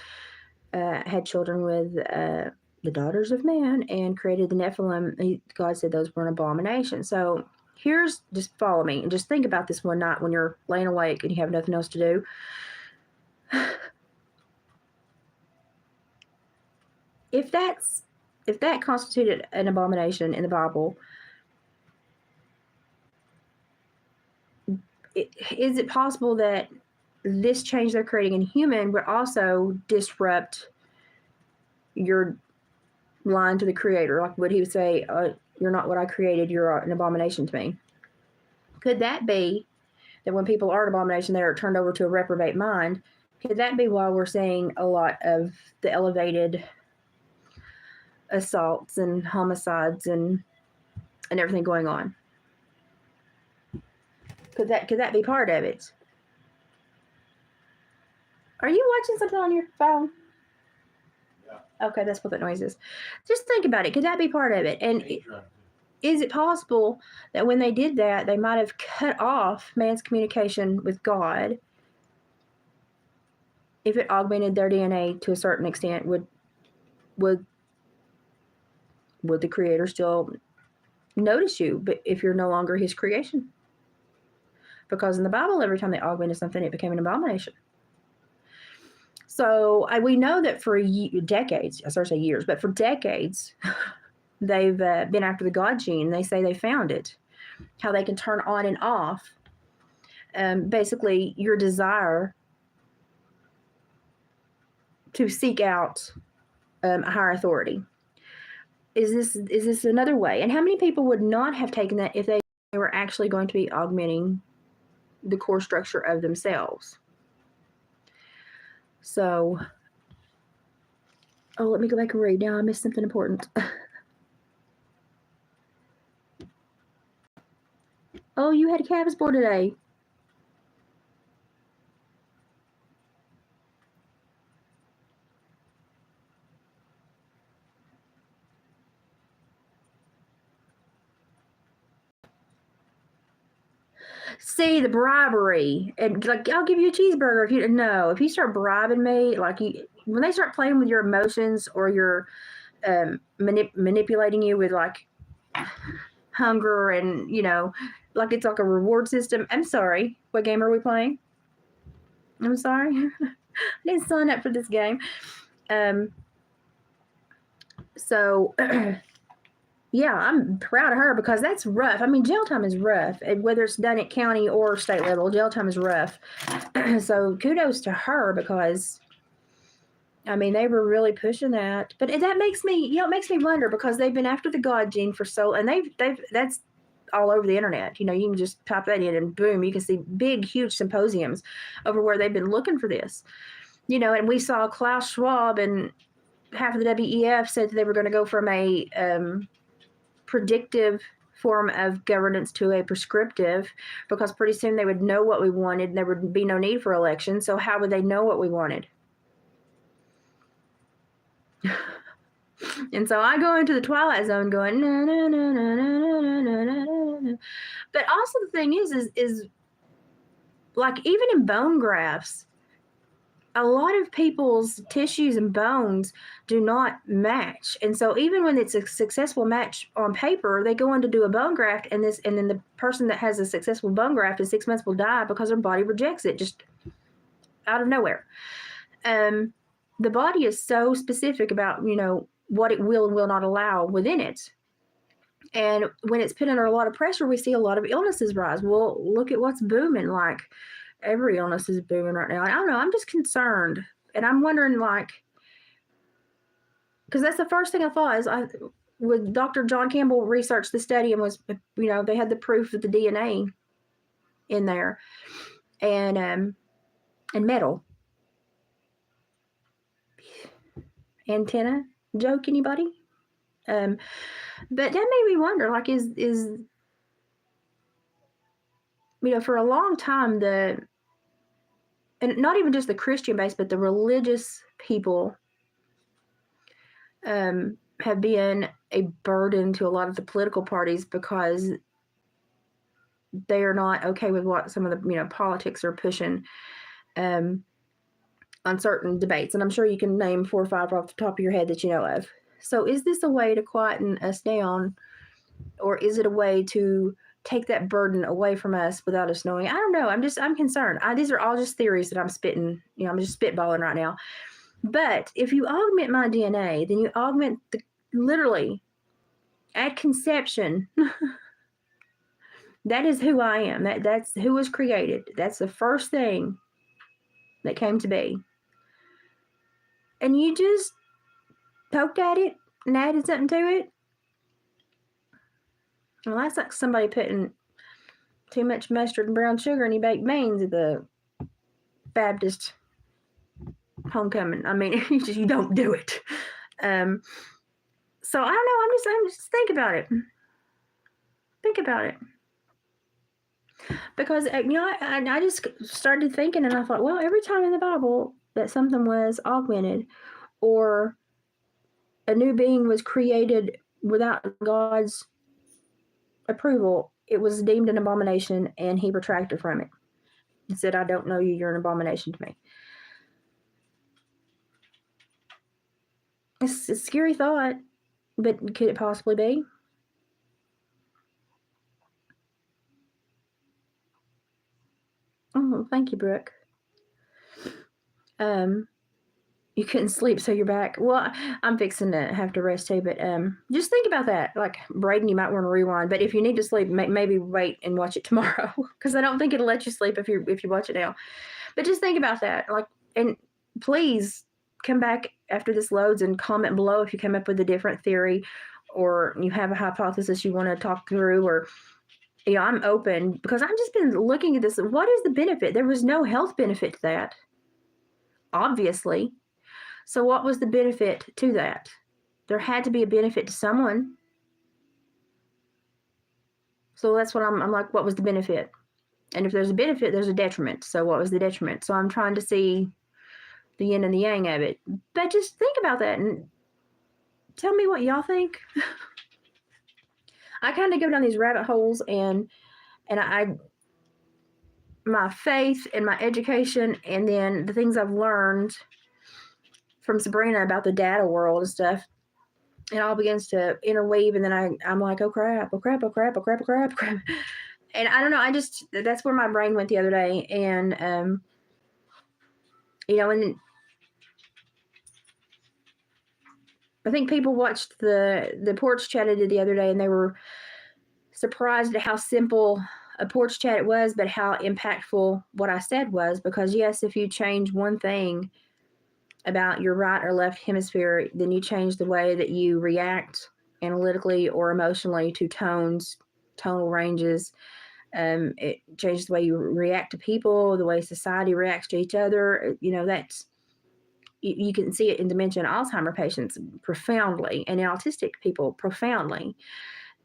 had children with the daughters of man and created the Nephilim, God said those were an abomination. So here's, just follow me and just think about this one night when you're laying awake and you have nothing else to do. If that constituted an abomination in the Bible, is it possible that this change they're creating in human would also disrupt your line to the Creator? Like, would he say, you're not what I created, you're an abomination to me? Could that be that when people are an abomination, they're turned over to a reprobate mind? Could that be why we're seeing a lot of the elevated assaults and homicides and everything going on? Could that be part of it? Are you watching something on your phone? Yeah. Okay, that's what that noise is. Just think about it. Could that be part of it? And is it possible that when they did that, they might have cut off man's communication with God? If it augmented their DNA to a certain extent, would the Creator still notice you, but if you're no longer his creation? Because in the Bible, every time they augmented something, it became an abomination. So we know that for decades, I started to say years, but for decades, they've been after the God gene. They say they found it, how they can turn on and off basically your desire to seek out a higher authority. Is this another way? And how many people would not have taken that if they were actually going to be augmenting the core structure of themselves? So, let me go back and read. Now I missed something important. Oh, you had a cabin's board today. See, the bribery, and like, I'll give you a cheeseburger if you start bribing me, like, when they start playing with your emotions or your manipulating you with like hunger and like it's like a reward system. I'm sorry, what game are we playing? I'm sorry. I didn't sign up for this game. So yeah, I'm proud of her because that's rough. I mean, jail time is rough, and whether it's done at county or state level, jail time is rough. So kudos to her because, I mean, they were really pushing that. But that makes me, it makes me wonder because they've been after the God gene for so, and that's all over the internet. You can just type that in and boom, you can see big, huge symposiums over where they've been looking for this. And we saw Klaus Schwab and half of the WEF said that they were going to go from a predictive form of governance to a prescriptive, because pretty soon they would know what we wanted and there would be no need for elections. So how would they know what we wanted? And so I go into the twilight zone going, no, no, no, no, no, no, no, no, no. But also the thing is like, even in bone grafts, a lot of people's tissues and bones do not match. And so even when it's a successful match on paper, they go on to do a bone graft, and then the person that has a successful bone graft in 6 months will die because their body rejects it just out of nowhere. The body is so specific about, what it will and will not allow within it. And when it's put under a lot of pressure, we see a lot of illnesses rise. Well, look at what's booming. Like, every illness is booming right now. I don't know. I'm just concerned. And I'm wondering, like, because that's the first thing I thought is with Dr. John Campbell researched the study and was, they had the proof of the DNA in there and metal. Antenna joke, anybody? But that made me wonder, like, is for a long time, and not even just the Christian base, but the religious people have been a burden to a lot of the political parties because they are not okay with what some of the politics are pushing on certain debates. And I'm sure you can name 4 or 5 off the top of your head that you know of. So is this a way to quieten us down, or is it a way to take that burden away from us without us knowing? I don't know. I'm concerned. These are all just theories that I'm spitting. I'm just spitballing right now. But if you augment my DNA, then you augment literally at conception. That is who I am. That's who was created. That's the first thing that came to be. And you just poked at it and added something to it. Well, that's like somebody putting too much mustard and brown sugar in your baked beans at the Baptist homecoming. I mean, you don't do it. So I don't know. I'm just think about it. Think about it. Because I just started thinking, and I thought, well, every time in the Bible that something was augmented, or a new being was created without God's approval, it was deemed an abomination, and he retracted from it and said, I don't know you, you're an abomination to me. It's a scary thought, but could it possibly be? Oh, thank you, Brooke. You couldn't sleep, so you're back. Well, I'm fixing to have to rest too, but just think about that. Like, Braden, you might want to rewind, but if you need to sleep, maybe wait and watch it tomorrow, because I don't think it'll let you sleep if you watch it now. But just think about that. Like, and please come back after this loads and comment below if you come up with a different theory, or you have a hypothesis you want to talk through, or I'm open, because I've just been looking at this. What is the benefit? There was no health benefit to that, obviously. So what was the benefit to that? There had to be a benefit to someone. So that's what I'm like, what was the benefit? And if there's a benefit, there's a detriment. So what was the detriment? So I'm trying to see the yin and the yang of it. But just think about that and tell me what y'all think. I kind of go down these rabbit holes, and my faith and my education, and then the things I've learned from Sabrina about the data world and stuff, it all begins to interweave, and then I'm like, oh crap. And I don't know, that's where my brain went the other day. And and I think people watched the porch chat I did the other day, and they were surprised at how simple a porch chat it was, but how impactful what I said was. Because yes, if you change one thing about your right or left hemisphere, then you change the way that you react analytically or emotionally to tonal ranges. It changes the way you react to people, the way society reacts to each other. That's, you can see it in dementia and Alzheimer patients profoundly, and in autistic people profoundly.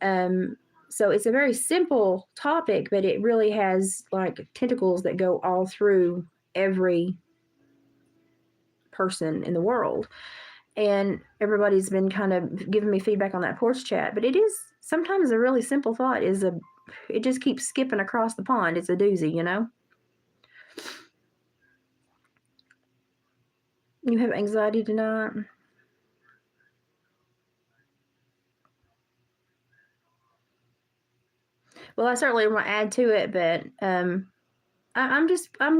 So it's a very simple topic, but it really has like tentacles that go all through every person in the world. And everybody's been kind of giving me feedback on that porch chat, but it is sometimes a really simple thought it just keeps skipping across the pond. It's a doozy, You have anxiety tonight? Well, I certainly want to add to it, but I'm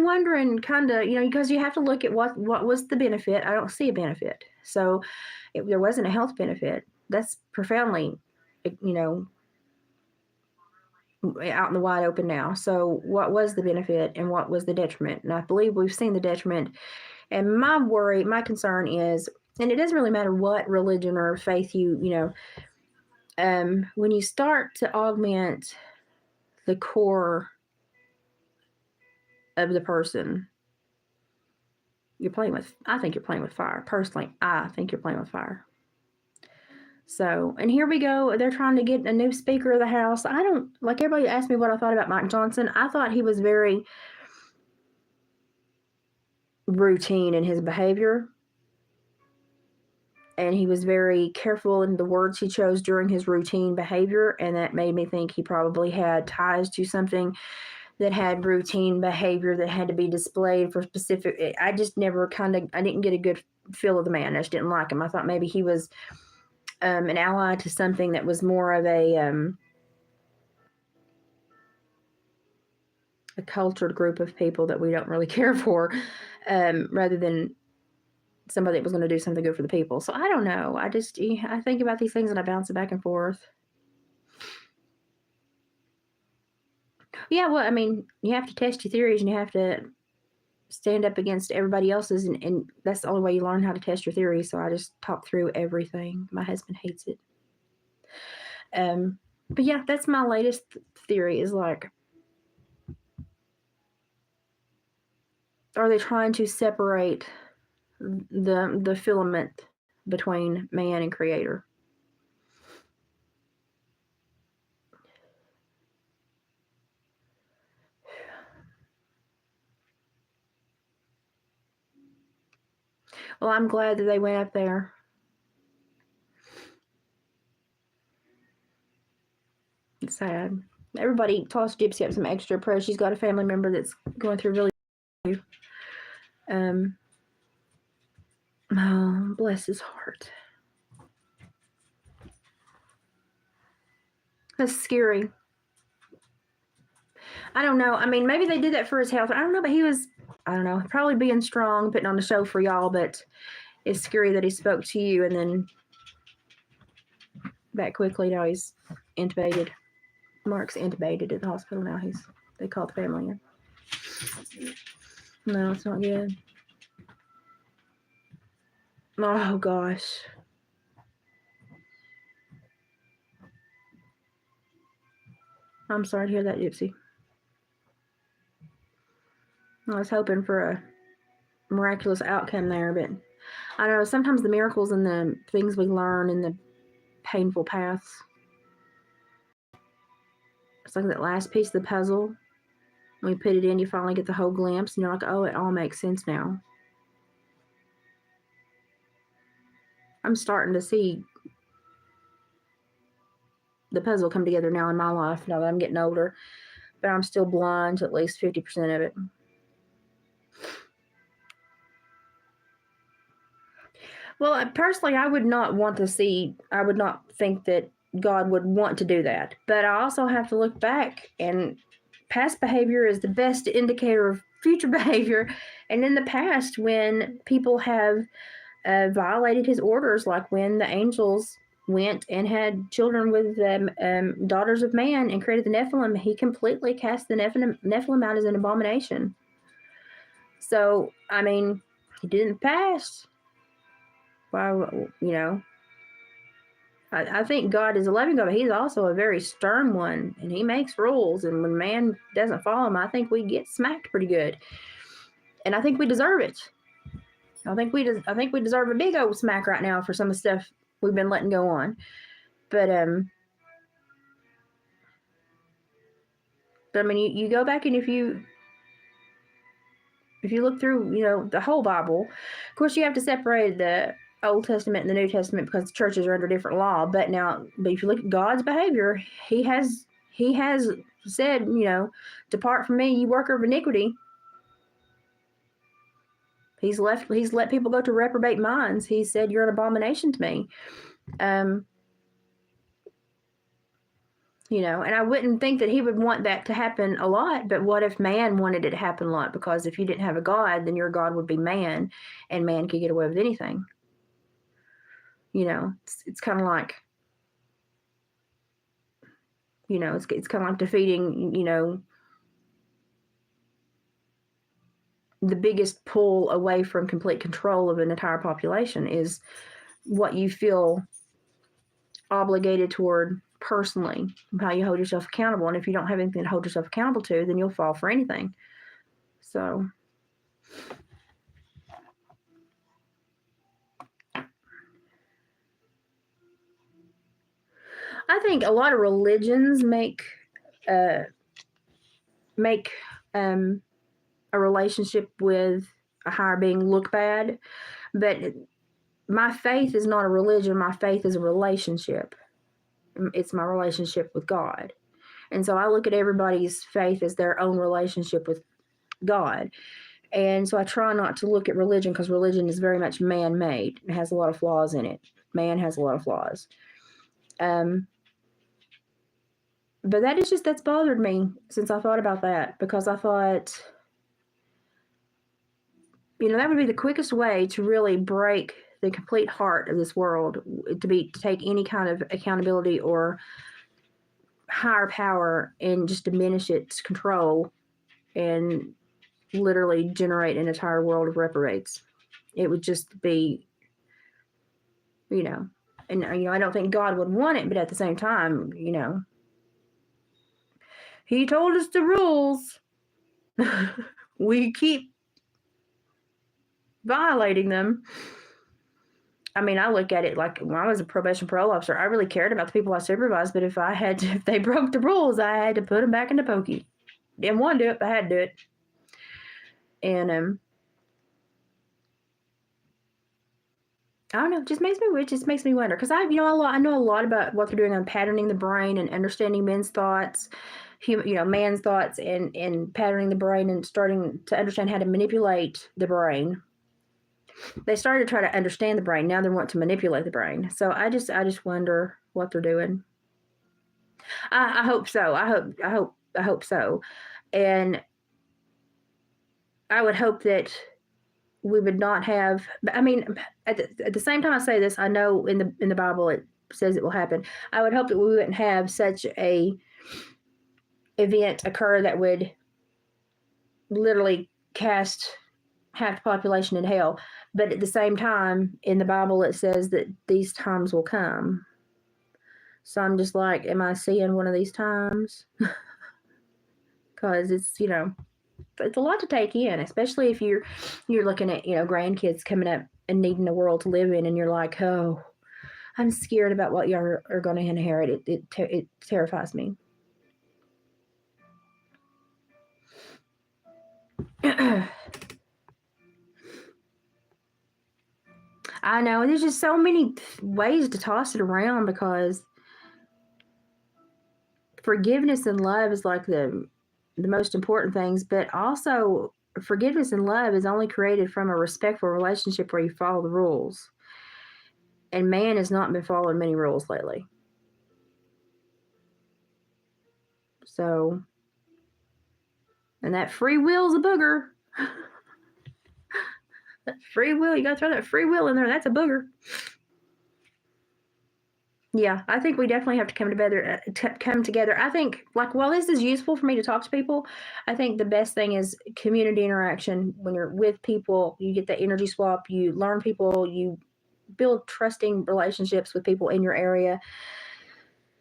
wondering, kind of, because you have to look at what was the benefit. I don't see a benefit. So if there wasn't a health benefit, that's profoundly, out in the wide open now. So what was the benefit and what was the detriment? And I believe we've seen the detriment. And my concern is, and it doesn't really matter what religion or faith when you start to augment the core of the person, I think you're playing with fire. Personally, I think you're playing with fire. So, and here we go. They're trying to get a new Speaker of the House. I don't, like, everybody asked me what I thought about Mike Johnson. I thought he was very routine in his behavior. and he was very careful in the words he chose during his routine behavior, and that made me think he probably had ties to something that had routine behavior that had to be displayed for specific. I just never I didn't get a good feel of the man. I just didn't like him. I thought maybe he was an ally to something that was more of a cultured group of people that we don't really care for, rather than somebody that was going to do something good for the people. So I don't know. I think about these things and I bounce it back and forth. Yeah, well, I mean, you have to test your theories and you have to stand up against everybody else's, and that's the only way you learn how to test your theories. So I just talk through everything. My husband hates it. But yeah, that's my latest theory is like, are they trying to separate the filament between man and creator? Well, I'm glad that they went up there. It's sad. Everybody toss Gypsy up some extra prayer. She's got a family member that's going through really. Oh, bless his heart. That's scary. I don't know. I mean, maybe they did that for his health. I don't know, but he was, I don't know, probably being strong, putting on a show for y'all, but it's scary that he spoke to you and then back quickly. Now he's intubated. Mark's intubated at the hospital now. They called the family in. No, it's not good. Oh, gosh. I'm sorry to hear that, Gypsy. I was hoping for a miraculous outcome there, but I don't know, sometimes the miracles and the things we learn in the painful paths, it's like that last piece of the puzzle. When you put it in, you finally get the whole glimpse, and you're like, oh, it all makes sense now. I'm starting to see the puzzle come together now in my life, now that I'm getting older, but I'm still blind to at least 50% of it. Well, personally, I would not think that God would want to do that. But I also have to look back, and past behavior is the best indicator of future behavior. And in the past, when people have violated his orders, like when the angels went and had children with daughters of man and created the Nephilim, he completely cast the Nephilim out as an abomination. So, I mean, he did in the past. Well, I think God is a loving God, but he's also a very stern one, and he makes rules. And when man doesn't follow them, I think we get smacked pretty good. And I think we deserve it. I think we deserve a big old smack right now for some of the stuff we've been letting go on. But I mean, you go back, and if you look through, the whole Bible, of course, you have to separate the Old Testament and the New Testament because the churches are under different law. But if you look at God's behavior, he has said, depart from me, you worker of iniquity. He's let people go to reprobate minds. He said, you're an abomination to me. And I wouldn't think that he would want that to happen a lot, but what if man wanted it to happen a lot? Because if you didn't have a God, then your God would be man, and man could get away with anything. It's kind of like, it's kind of like defeating, the biggest pull away from complete control of an entire population is what you feel obligated toward personally, how you hold yourself accountable. And if you don't have anything to hold yourself accountable to, then you'll fall for anything. So I think a lot of religions make a relationship with a higher being look bad, but my faith is not a religion. My faith is a relationship. It's my relationship with God. And so I look at everybody's faith as their own relationship with God. And so I try not to look at religion, because religion is very much man-made. It has a lot of flaws in it. Man has a lot of flaws. But that's bothered me since I thought about that, because I thought, that would be the quickest way to really break the complete heart of this world, to take any kind of accountability or higher power and just diminish its control and literally generate an entire world of reprobates. It would just be, and I don't think God would want it, but at the same time, He told us the rules. We keep violating them. I mean, I look at it like when I was a probation parole officer, I really cared about the people I supervised, but if they broke the rules, I had to put them back into pokey. Didn't want to do it, but I had to do it. And I don't know, it just makes me wonder, because I know a lot about what they're doing on patterning the brain and understanding men's thoughts, man's thoughts, and patterning the brain and starting to understand how to manipulate the brain. They started to try to understand the brain. Now they want to manipulate the brain. So I just wonder what they're doing. I hope so. I hope so. And I would hope that we would not have. I mean, at the same time I say this, I know in the Bible it says it will happen. I would hope that we wouldn't have such a event occur that would literally cast half the population in hell. But at the same time, in the Bible, it says that these times will come. So I'm just like, am I seeing one of these times? Because it's, it's a lot to take in, especially if you're looking at, grandkids coming up and needing a world to live in, and you're like, oh, I'm scared about what you are going to inherit. It terrifies me. I know, there's just so many ways to toss it around, because forgiveness and love is like the most important things, but also forgiveness and love is only created from a respectful relationship where you follow the rules. And man has not been following many rules lately. So, and that free will's a booger. That free will, you gotta throw that free will in there. That's a booger. Yeah, I think we definitely have to come together. I think, like, while this is useful for me to talk to people, I think the best thing is community interaction. When you're with people, you get the energy swap, you learn people, you build trusting relationships with people in your area.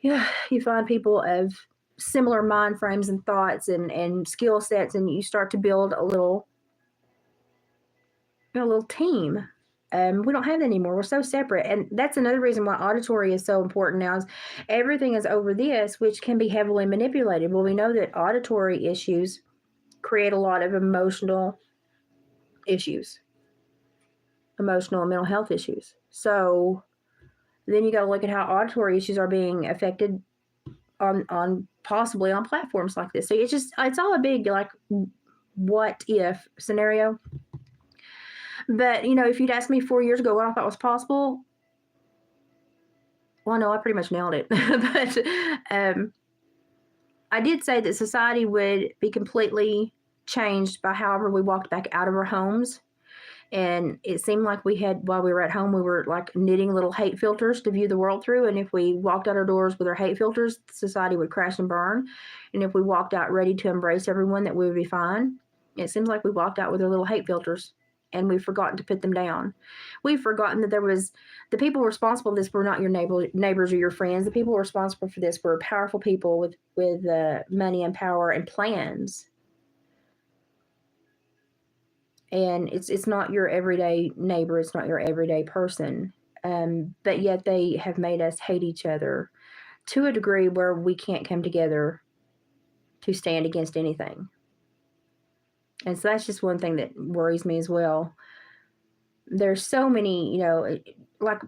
Yeah, you find people of similar mind frames and thoughts and skill sets, and you start to build a little team. We don't have that anymore. We're so separate. And that's another reason why auditory is so important now, is everything is over this, which can be heavily manipulated. Well, we know that auditory issues create a lot of emotional issues, emotional and mental health issues. So then you got to look at how auditory issues are being affected on possibly on platforms like this. So it's all a big, like, what if scenario. But, if you'd asked me 4 years ago what I thought was possible, well, no, I pretty much nailed it. But I did say that society would be completely changed by however we walked back out of our homes. And it seemed like while we were at home, we were like knitting little hate filters to view the world through. And if we walked out our doors with our hate filters, society would crash and burn. And if we walked out ready to embrace everyone, that we would be fine. It seems like we walked out with our little hate filters, and we've forgotten to put them down. We've forgotten that the people responsible for this were not your neighbors or your friends. The people responsible for this were powerful people with money and power and plans. And it's not your everyday neighbor. It's not your everyday person. But yet they have made us hate each other to a degree where we can't come together to stand against anything. And so that's just one thing that worries me as well. there's so many, like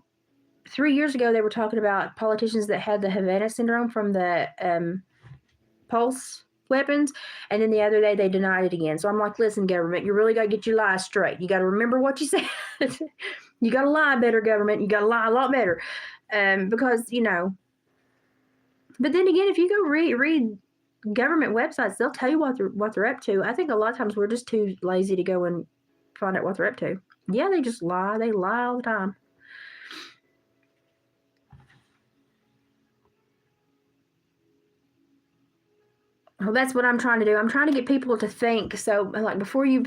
3 years ago, they were talking about politicians that had the Havana syndrome from the pulse weapons, and then the other day they denied it again. So I'm like, listen, government, you really got to get your lies straight. You got to remember what you said. You got to lie better, government. You got to lie a lot better, because But then again, if you go read government websites, they'll tell you what they're up to. I think a lot of times we're just too lazy to go and find out what they're up to. Yeah, they just lie. They lie all the time. Well, that's what I'm trying to do. I'm trying to get people to think. So, like, before you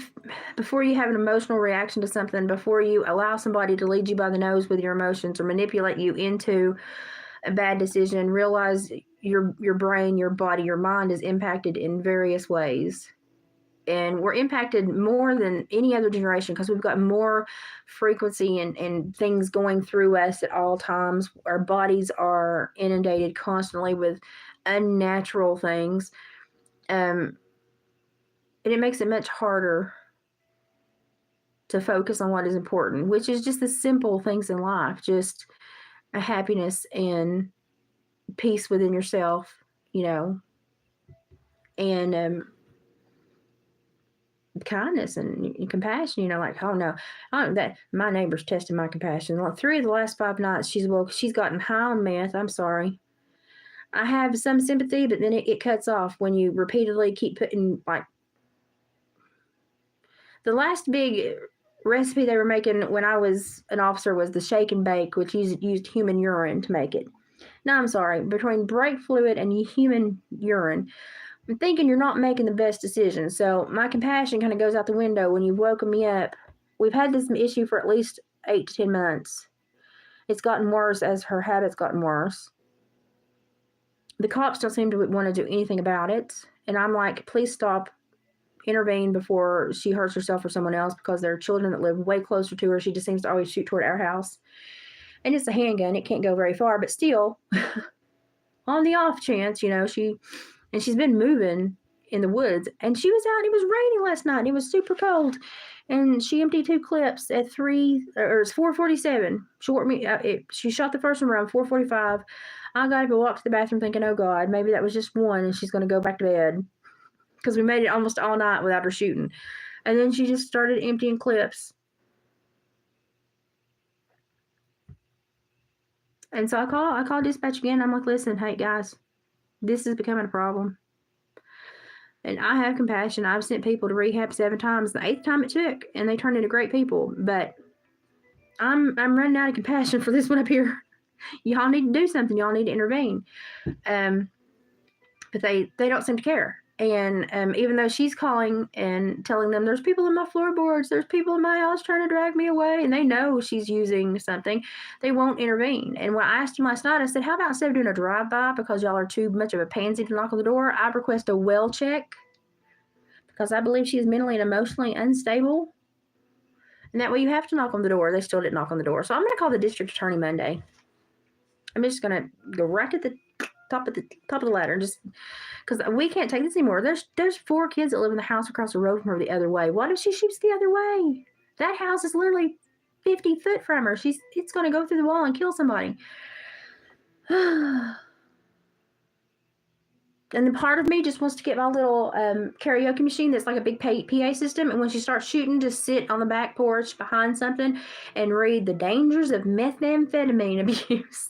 have an emotional reaction to something, before you allow somebody to lead you by the nose with your emotions or manipulate you into a bad decision, realize your brain, your body, your mind is impacted in various ways. And we're impacted more than any other generation because we've got more frequency and things going through us at all times. Our bodies are inundated constantly with unnatural things. And it makes it much harder to focus on what is important, which is just the simple things in life, just a happiness and peace within yourself, and kindness and compassion. Like, oh no, that my neighbor's testing my compassion. Like 3 of the last 5 nights, she's gotten high on meth. I'm sorry. I have some sympathy, but then it cuts off when you repeatedly keep putting, like, the last big recipe they were making when I was an officer was the shake and bake, which used human urine to make it. No, I'm sorry. Between brake fluid and human urine, I'm thinking you're not making the best decision. So my compassion kind of goes out the window when you've woken me up. We've had this issue for at least 8 to 10 months. It's gotten worse as her habits gotten worse. The cops don't seem to want to do anything about it. And I'm like, please stop, intervene before she hurts herself or someone else, because there are children that live way closer to her. She just seems to always shoot toward our house. And it's a handgun. It can't go very far, but still, on the off chance, she's been moving in the woods, and she was out. It was raining last night. It was super cold, and she emptied 2 clips at 4:47. She shot the first one around 4:45. I got up and walked to the bathroom thinking, oh God, maybe that was just one, and she's going to go back to bed, because we made it almost all night without her shooting. And then she just started emptying clips. And so I called dispatch again. I'm like, listen, hey guys, this is becoming a problem. And I have compassion. I've sent people to rehab 7 times. The 8th time it took, and they turned into great people. But I'm running out of compassion for this one up here. Y'all need to do something. Y'all need to intervene. But they don't seem to care. And even though she's calling and telling them, there's people in my floorboards, there's people in my house trying to drag me away, and they know she's using something, they won't intervene. And when I asked them last night, I said, how about instead of doing a drive-by, because y'all are too much of a pansy to knock on the door, I request a well check, because I believe she is mentally and emotionally unstable. And that way you have to knock on the door. They still didn't knock on the door. So I'm going to call the district attorney Monday. I'm just going to go right at the top of the ladder, just because we can't take this anymore. There's 4 kids that live in the house across the road from her the other way. What if she shoots the other way? That house is literally 50 foot from her. It's going to go through the wall and kill somebody. And then part of me just wants to get my little karaoke machine that's like a big PA system, and when she starts shooting, just sit on the back porch behind something and read The Dangers of Methamphetamine Abuse.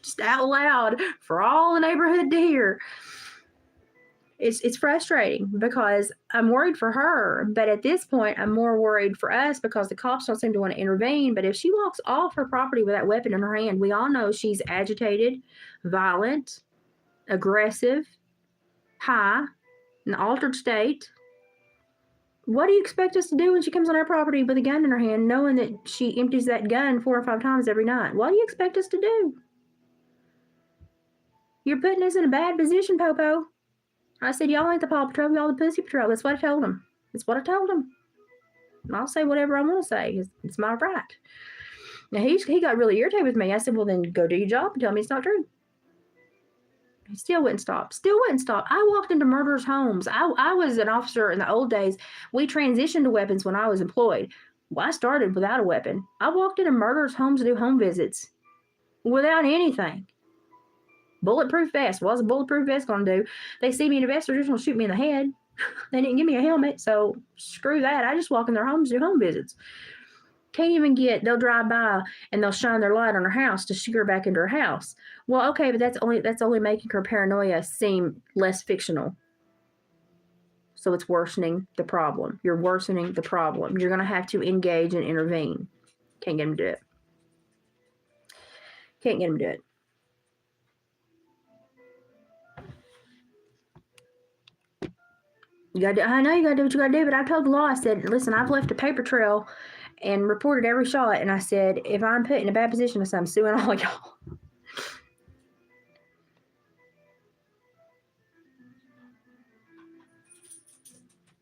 Just out loud for all the neighborhood to hear. It's frustrating because I'm worried for her, but at this point I'm more worried for us because the cops don't seem to want to intervene. But if she walks off her property with that weapon in her hand, we all know she's agitated, violent, aggressive, high, an altered state. What do you expect us to do when she comes on our property with a gun in her hand, knowing that she empties that gun 4 or 5 times every night? What do you expect us to do? You're putting us in a bad position, Popo. I said, y'all ain't the Paw Patrol, y'all the Pussy Patrol. That's what I told him. I'll say whatever I want to say. It's my right. Now, he got really irritated with me. I said, well, then go do your job and tell me it's not true. He still wouldn't stop. I walked into murderers' homes. I was an officer in the old days. We transitioned to weapons when I was employed. Well, I started without a weapon. I walked into murderers' homes to do home visits without anything. Bulletproof vest. What's a bulletproof vest going to do? They see me in a vest, they're just going to shoot me in the head. They didn't give me a helmet, so screw that. I just walk in their homes to do home visits. Can't even they'll drive by and they'll shine their light on her house to shoot her back into her house. Well, okay, but that's only making her paranoia seem less fictional. So it's worsening the problem. You're worsening the problem. You're going to have to engage and intervene. Can't get them to do it. Can't get them to do it. I know you gotta do what you gotta do, but I told the law, I said, listen, I've left a paper trail and reported every shot, and I said, if I'm put in a bad position, I said, I'm suing all y'all.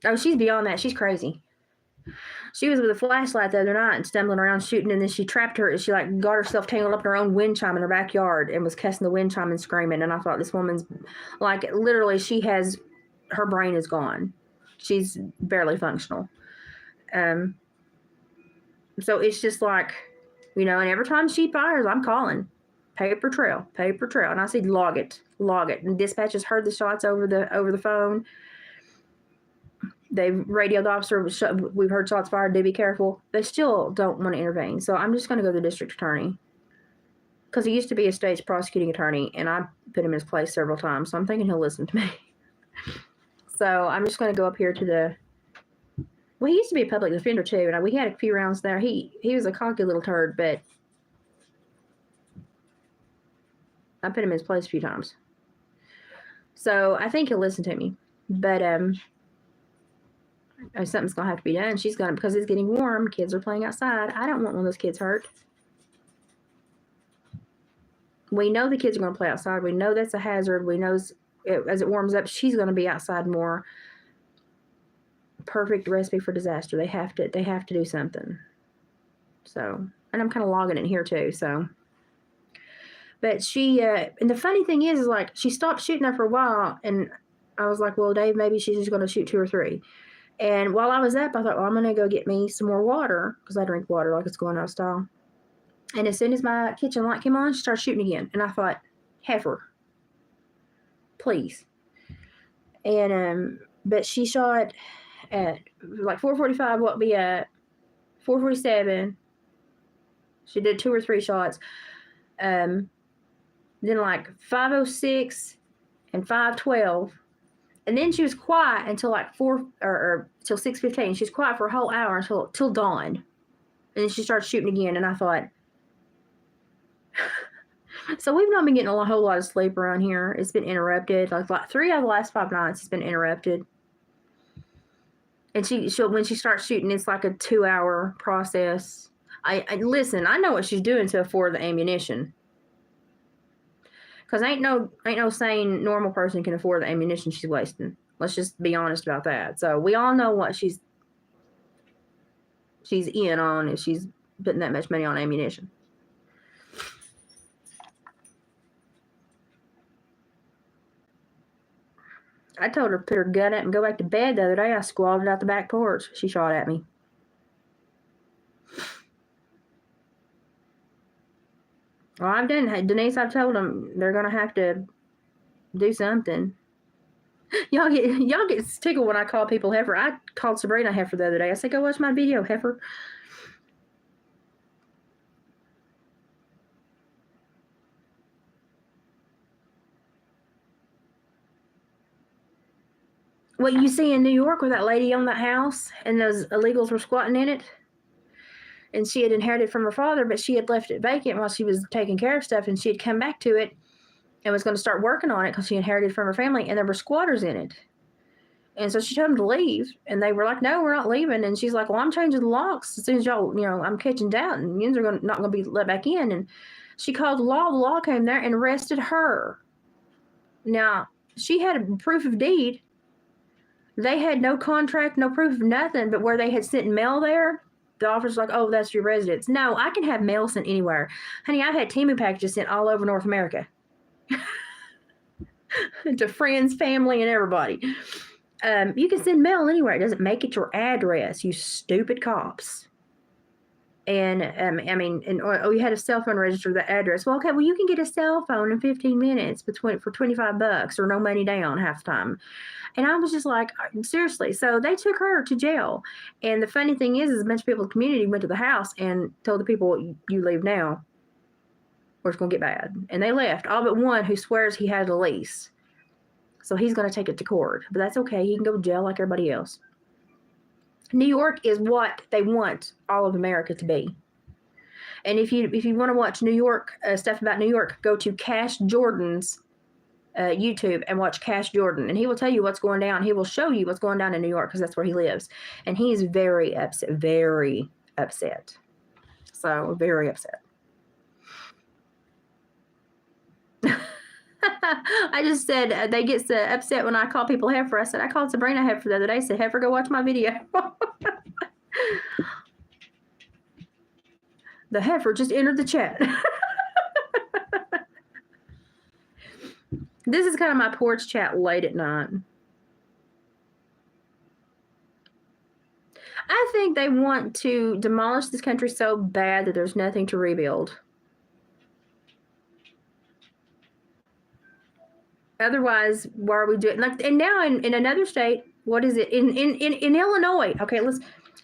Oh, she's beyond that. She's crazy. She was with a flashlight the other night and stumbling around shooting, and then she trapped her. She got herself tangled up in her own wind chime in her backyard and was cussing the wind chime and screaming. And I thought, this woman's literally, her brain is gone. She's barely functional. So it's just and every time she fires, I'm calling paper trail. And I said, log it. And dispatch has heard the shots over the phone. They've radioed the officer. We've heard shots fired. Do be careful. They still don't want to intervene. So I'm just going to go to the district attorney, because he used to be a state's prosecuting attorney, and I put him in his place several times. So I'm thinking he'll listen to me. So I'm just going to go up here to he used to be a public defender too, and we had a few rounds there. He was a cocky little turd, but I put him in his place a few times. So I think he'll listen to me. But something's going to have to be done. Because it's getting warm, kids are playing outside. I don't want one of those kids hurt. We know the kids are going to play outside. We know that's a hazard. We know as it warms up, she's going to be outside more. Perfect recipe for disaster. They have to do something. So, and I'm kind of logging in here too. So, but she and the funny thing is she stopped shooting after a while, and I was like, well, Dave, maybe she's just going to shoot 2 or 3. And while I was up, I thought, well, I'm going to go get me some more water, because I drink water like it's going out of style. And as soon as my kitchen light came on, she started shooting again, and I thought, heifer, please. And but she shot at 4:45, what be at 4:47. She did 2 or 3 shots. Then 5:06 and 5:12. And then she was quiet until 4 or till 6:15. She was quiet for a whole hour till dawn. And then she started shooting again, and I thought, so we've not been getting a whole lot of sleep around here. It's been interrupted. 3 out of the last 5 nights it's been interrupted. And she'll when she starts shooting, it's like a 2-hour process. I listen, I know what she's doing to afford the ammunition. Because ain't no sane normal person can afford the ammunition she's wasting. Let's just be honest about that. So we all know what she's in on if she's putting that much money on ammunition. I told her to put her gun up and go back to bed the other day. I squatted out the back porch. She shot at me. Well, I've done, Denise, I've told them they're going to have to do something. Y'all get tickled when I call people heifer. I called Sabrina heifer the other day. I said, go watch my video, heifer. What you see in New York where that lady owned that house and those illegals were squatting in it? And she had inherited from her father, but she had left it vacant while she was taking care of stuff, and she had come back to it and was going to start working on it because she inherited from her family, and there were squatters in it. And so she told them to leave, and they were like, no, we're not leaving. And she's like, well, I'm changing the locks as soon as y'all, I'm catching doubt, and yous are not going to be let back in. And she called the law came there and arrested her. Now, she had a proof of deed. They had no contract, no proof of nothing, but where they had sent mail there, the officer's like, oh, that's your residence. No, I can have mail sent anywhere. Honey, I've had Temu packages sent all over North America. To friends, family, and everybody. You can send mail anywhere. It doesn't make it your address, you stupid cops. And you had a cell phone register the address. Well, okay, well, you can get a cell phone in 15 minutes for $25 or no money down half the time. And I was just like, seriously. So they took her to jail. And the funny thing is a bunch of people in the community went to the house and told the people, you leave now or it's going to get bad. And they left, all but one who swears he had a lease. So he's going to take it to court. But that's okay. He can go to jail like everybody else. New York is what they want all of America to be. And if you want to watch New York stuff about New York, go to Cash Jordan's YouTube and watch Cash Jordan, and he will tell you what's going down. He will show you what's going down in New York because that's where he lives, and he's very upset. Very upset. So very upset. I just said they get so upset when I call people heifer. I said I called Sabrina heifer the other day. I said, heifer, go watch my video. The heifer just entered the chat. This is kind of my porch chat late at night. I think they want to demolish this country so bad that there's nothing to rebuild. Otherwise, why are we doing like? And now in another state, what is it in Illinois? Okay,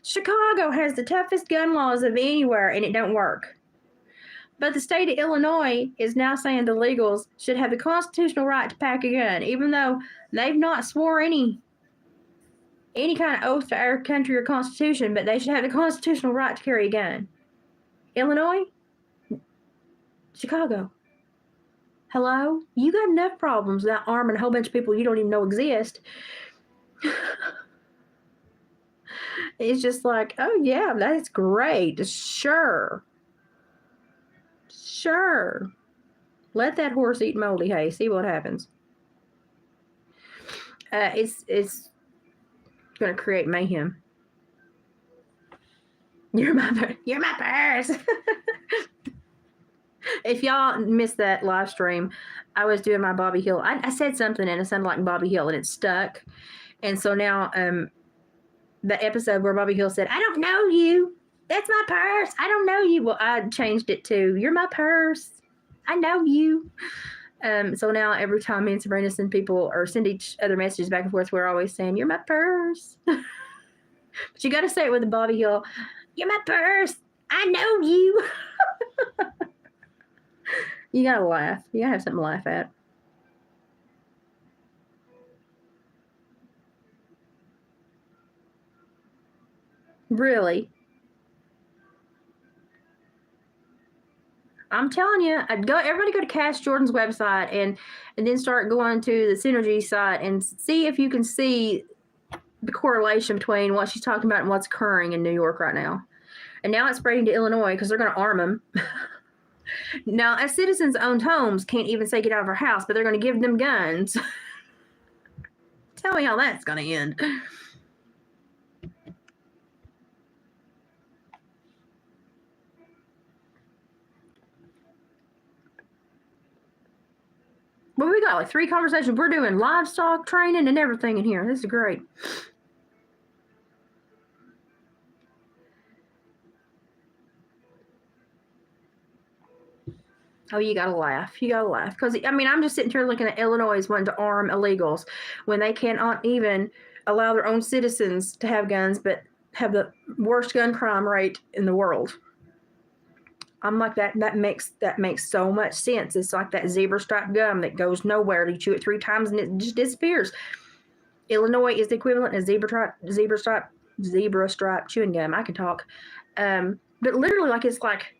Chicago has the toughest gun laws of anywhere, and it don't work. But the state of Illinois is now saying the legals should have the constitutional right to pack a gun, even though they've not swore any kind of oath to our country or constitution, but they should have the constitutional right to carry a gun. Illinois? Chicago. Hello? You got enough problems without arming a whole bunch of people you don't even know exist. It's just like, oh yeah, that's great. Sure. Let that horse eat moldy hay. See what happens. It's going to create mayhem. You're my purse. If y'all missed that live stream, I was doing my Bobby Hill. I said something and it sounded like Bobby Hill and it stuck. And so now the episode where Bobby Hill said, I don't know you. That's my purse. I don't know you. Well, I changed it to, you're my purse. I know you. So now every time me and Sabrina send each other messages back and forth, we're always saying, you're my purse. But you got to say it with the Bobby Hill. You're my purse. I know you. You got to laugh. You got to have something to laugh at. Really? I'm telling you, everybody go to Cash Jordan's website and then start going to the Synergy site and see if you can see the correlation between what she's talking about and what's occurring in New York right now. And now it's spreading to Illinois because they're going to arm them. Now, as citizens-owned homes can't even say get out of our house, but they're going to give them guns. Tell me how that's going to end. Well, we got like 3 conversations. We're doing livestock training and everything in here. This is great. Oh, you gotta laugh. You gotta laugh. Because, I'm just sitting here looking at Illinois wanting to arm illegals when they cannot even allow their own citizens to have guns, but have the worst gun crime rate in the world. I'm like, that makes so much sense. It's like that zebra stripe gum that goes nowhere. You chew it 3 times and it just disappears. Illinois is the equivalent of zebra stripe chewing gum. I can talk. But literally, it's like,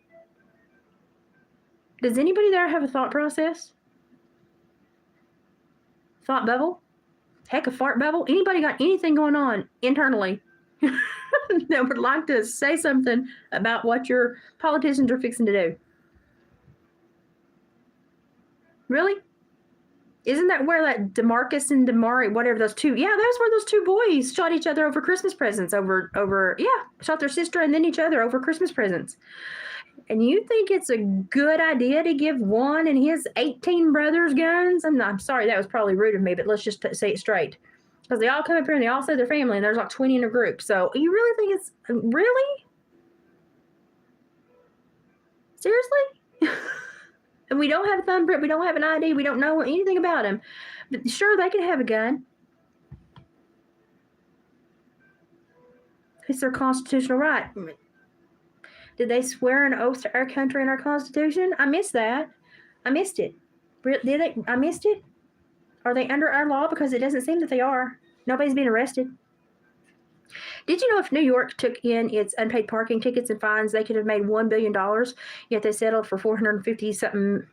does anybody there have a thought process? Thought bubble? Heck, a fart bubble? Anybody got anything going on internally that would like to say something about what your politicians are fixing to do? Really? Isn't that where that DeMarcus and Damari, whatever those two, yeah, that's where those 2 boys shot each other over Christmas presents shot their sister and then each other over Christmas presents. And you think it's a good idea to give one and his 18 brothers guns? I'm sorry, that was probably rude of me, but let's just say it straight. Because they all come up here and they all say their family, and there's like 20 in a group. So you really think it's, really? Seriously? And we don't have a thumbprint. We don't have an ID. We don't know anything about them. But sure, they can have a gun. It's their constitutional right. Did they swear an oath to our country and our Constitution? I missed that. I missed it. Did they? I missed it. Are they under our law? Because it doesn't seem that they are. Nobody's been arrested. Did you know if New York took in its unpaid parking tickets and fines, they could have made $1 billion, yet they settled for 450-something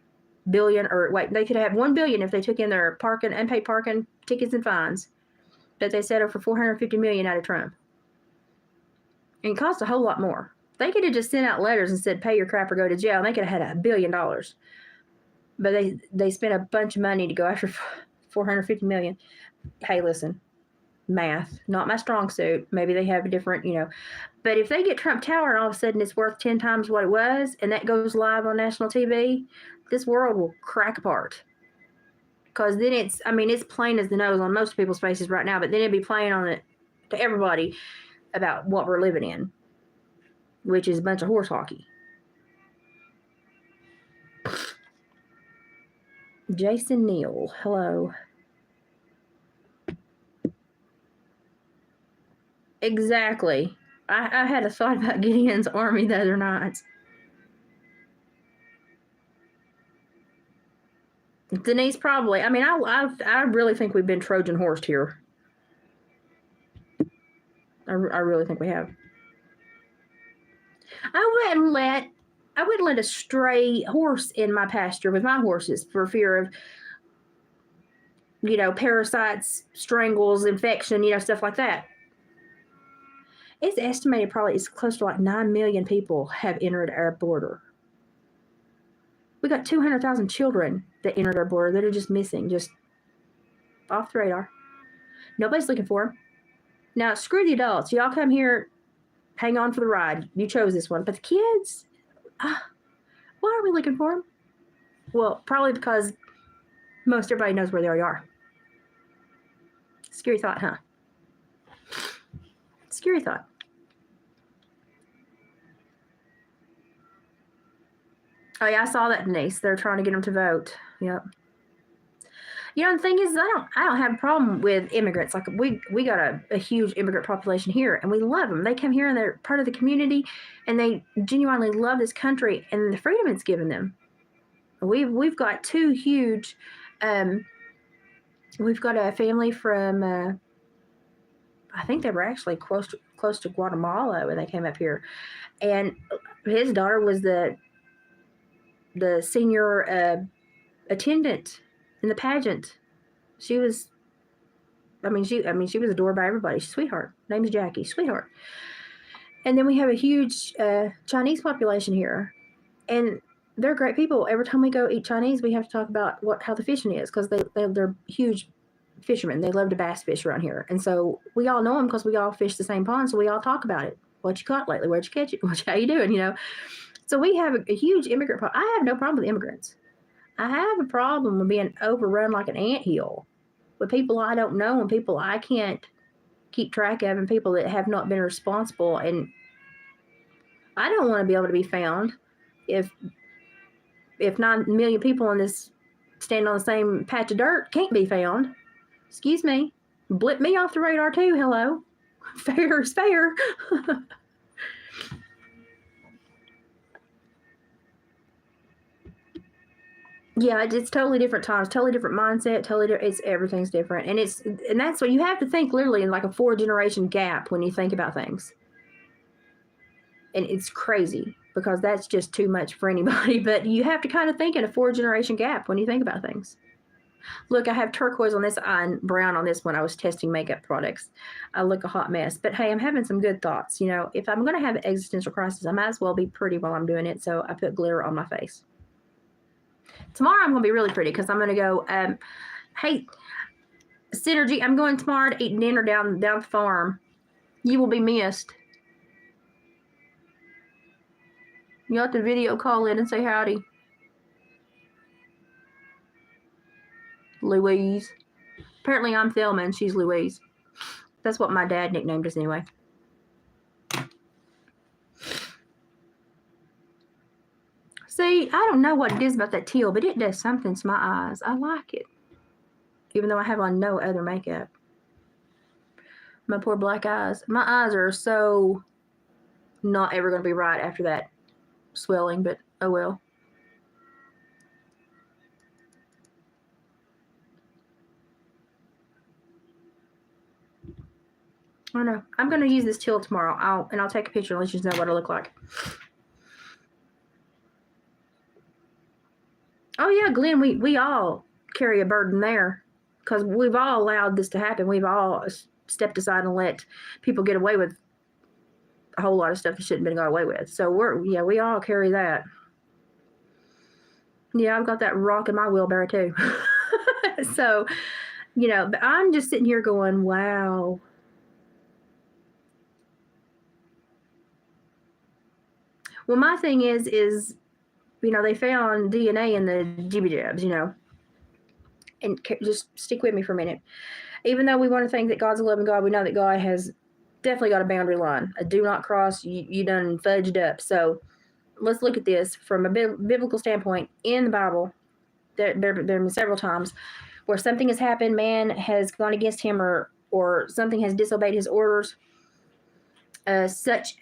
billion, or wait, they could have $1 billion if they took in their unpaid parking tickets and fines, but they settled for $450 million out of Trump. And it cost a whole lot more. They could have just sent out letters and said, pay your crap or go to jail, and they could have had $1 billion. But they spent a bunch of money to go after $450 million. Hey, listen. Math, not my strong suit. Maybe they have a different, but if they get Trump Tower and all of a sudden it's worth 10 times what it was, and that goes live on national TV, this world will crack apart. Because then it's plain as the nose on most people's faces right now, but then it'd be plain on it to everybody about what we're living in, which is a bunch of horse hockey. Jason Neal, hello. Exactly. I had a thought about Gideon's army the other night. Denise, probably. I really think we've been Trojan horsed here. I really think we have. I wouldn't let a stray horse in my pasture with my horses for fear of, parasites, strangles, infection, stuff like that. It's estimated probably it's close to like 9 million people have entered our border. We got 200,000 children that entered our border that are just missing, just off the radar. Nobody's looking for them. Now, screw the adults. Y'all come here, hang on for the ride. You chose this one. But the kids, why are we looking for them? Well, probably because most everybody knows where they are. Scary thought, huh? Scary thought. Oh yeah, I saw that, Denise. They're trying to get them to vote. Yep. The thing is, I don't have a problem with immigrants. Like we got a huge immigrant population here, and we love them. They come here and they're part of the community, and they genuinely love this country and the freedom it's given them. We've got two huge. We've got a family from. I think they were actually close to Guatemala when they came up here, and his daughter was the senior attendant in the pageant. She was, she was adored by everybody. She's a sweetheart. Name is Jackie, sweetheart. And then we have a huge Chinese population here, and they're great people. Every time we go eat Chinese, we have to talk about how the fishing is, because they're huge fishermen. They love to bass fish around here, and so we all know them because we all fish the same pond. So we all talk about it. What you caught lately? Where'd you catch it? How you doing? So we have a huge immigrant problem. I have no problem with immigrants. I have a problem with being overrun like an anthill with people I don't know and people I can't keep track of and people that have not been responsible. And I don't want to be able to be found if 9 million people in this stand on the same patch of dirt can't be found. Excuse me. Blip me off the radar too. Hello. Fair is fair. Yeah, it's totally different times, totally different mindset, everything's different. And that's what you have to think literally in like a 4-generation gap when you think about things. And it's crazy because that's just too much for anybody, but you have to kind of think in a 4-generation gap when you think about things. Look, I have turquoise on this eye and brown on this one. I was testing makeup products. I look a hot mess, but hey, I'm having some good thoughts. If I'm going to have an existential crisis, I might as well be pretty while I'm doing it. So I put glitter on my face. Tomorrow I'm going to be really pretty because I'm going to go, hey, Synergy, I'm going tomorrow to eat dinner down the farm. You will be missed. You'll have to video call in and say howdy. Louise. Apparently I'm Thelma and she's Louise. That's what my dad nicknamed us anyway. I don't know what it is about that teal, but it does something to my eyes. I like it. Even though I have on no other makeup. My poor black eyes. My eyes are so not ever going to be right after that swelling, but oh well. I don't know. I'm going to use this teal tomorrow. I'll take a picture and let you know what it look like. Oh yeah, Glenn, we all carry a burden there because we've all allowed this to happen. We've all stepped aside and let people get away with a whole lot of stuff that shouldn't have been got away with. So we all carry that. Yeah, I've got that rock in my wheelbarrow too. So, but I'm just sitting here going, wow. Well, my thing is, they found DNA in the jibby jabs, and just stick with me for a minute. Even though we want to think that God's a loving God, we know that God has definitely got a boundary line. A do not cross, you done fudged up. So let's look at this from a biblical standpoint. In the Bible, there have been several times where something has happened, man has gone against him, or something has disobeyed his orders, such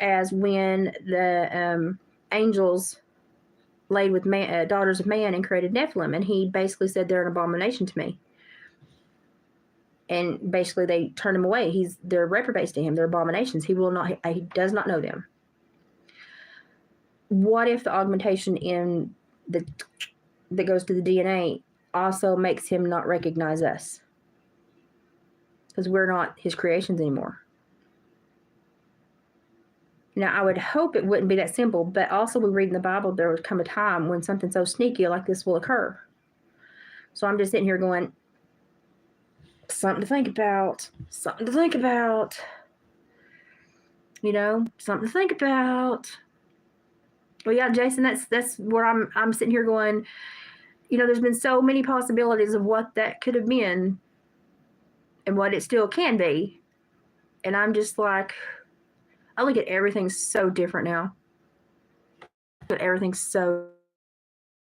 as when the angels laid with daughters of man and created Nephilim, and he basically said they're an abomination to me. And basically they turned him away. They're reprobates to him. They're abominations. He does not know them. What if the augmentation that goes to the DNA also makes him not recognize us? Because we're not his creations anymore. Now, I would hope it wouldn't be that simple, but also we read in the Bible there would come a time when something so sneaky like this will occur. So I'm just sitting here going, something to think about. Something to think about. Something to think about. Well, yeah, Jason, that's where I'm sitting here going, there's been so many possibilities of what that could have been and what it still can be. And I'm just like, I look at everything so different now. But everything's so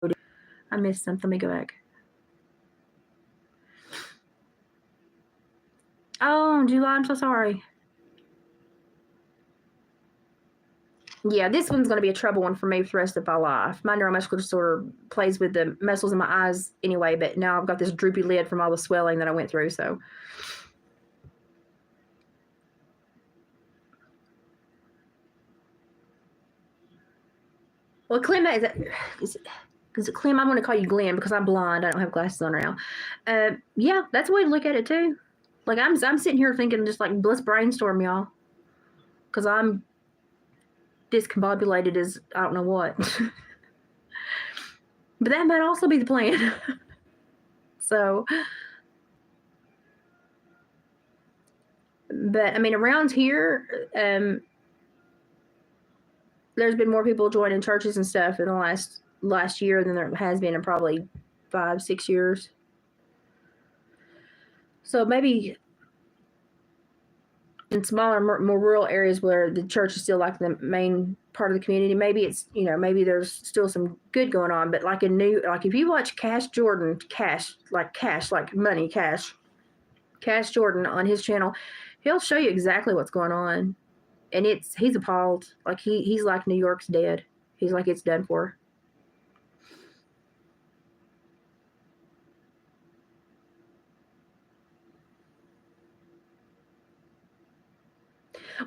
different. I missed something. Let me go back. Oh, July, I'm so sorry. Yeah, this one's going to be a trouble one for me for the rest of my life. My neuromuscular disorder plays with the muscles in my eyes anyway, but now I've got this droopy lid from all the swelling that I went through, so. Well, Clem, is it Clem? I'm going to call you Glenn because I'm blind. I don't have glasses on right now. Yeah, that's a way to look at it too. Like I'm sitting here thinking just like, let's brainstorm, y'all. Because I'm discombobulated as I don't know what. But that might also be the plan. So, but I mean, around here, there's been more people joining churches and stuff in the last year than there has been in probably 5-6 years. So maybe in smaller, more rural areas where the church is still like the main part of the community, maybe it's, maybe there's still some good going on. But like if you watch Cash Jordan Jordan on his channel, he'll show you exactly what's going on. And he's appalled. Like he's like New York's dead. He's like, it's done for.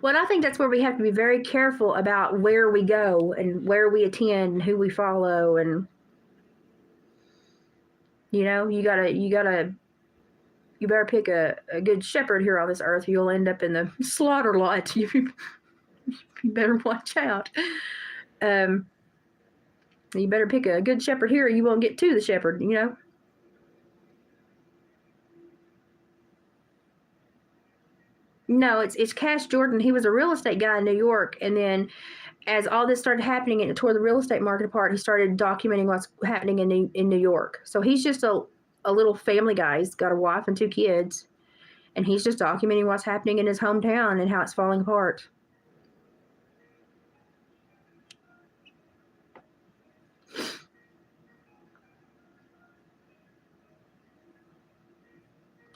Well, I think that's where we have to be very careful about where we go and where we attend and who we follow. And, you better pick a good shepherd here on this earth. You'll end up in the slaughter lot. You better watch out. You better pick a good shepherd here or you won't get to the shepherd, No, it's Cash Jordan. He was a real estate guy in New York, and then as all this started happening and it tore the real estate market apart, he started documenting what's happening in New York. So he's just a little family guy. He's got a wife and 2 kids, and he's just documenting what's happening in his hometown and how it's falling apart.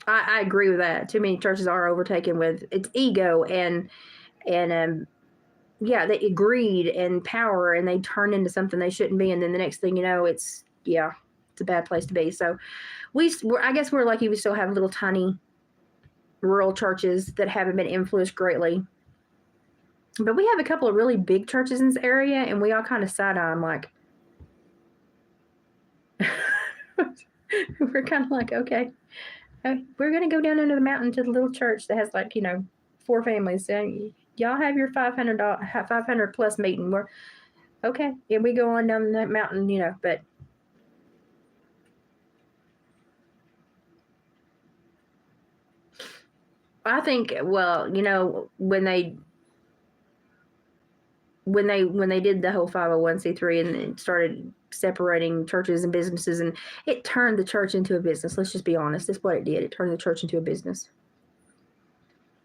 I agree with that. Too many churches are overtaken with its ego and yeah, they greed and power, and they turn into something they shouldn't be, and then the next thing you know, it's a bad place to be. So I guess we're lucky we still have little tiny rural churches that haven't been influenced greatly. But we have a couple of really big churches in this area, and we all kind of side eye. I'm like, we're kind of like, okay, we're gonna go down into the mountain to the little church that has 4 families. And y'all have your $500 plus meeting. We're okay, and we go on down that mountain, but. I think, well, when they did the whole 501c3 and it started separating churches and businesses, and it turned the church into a business. Let's just be honest. That's what it did. It turned the church into a business.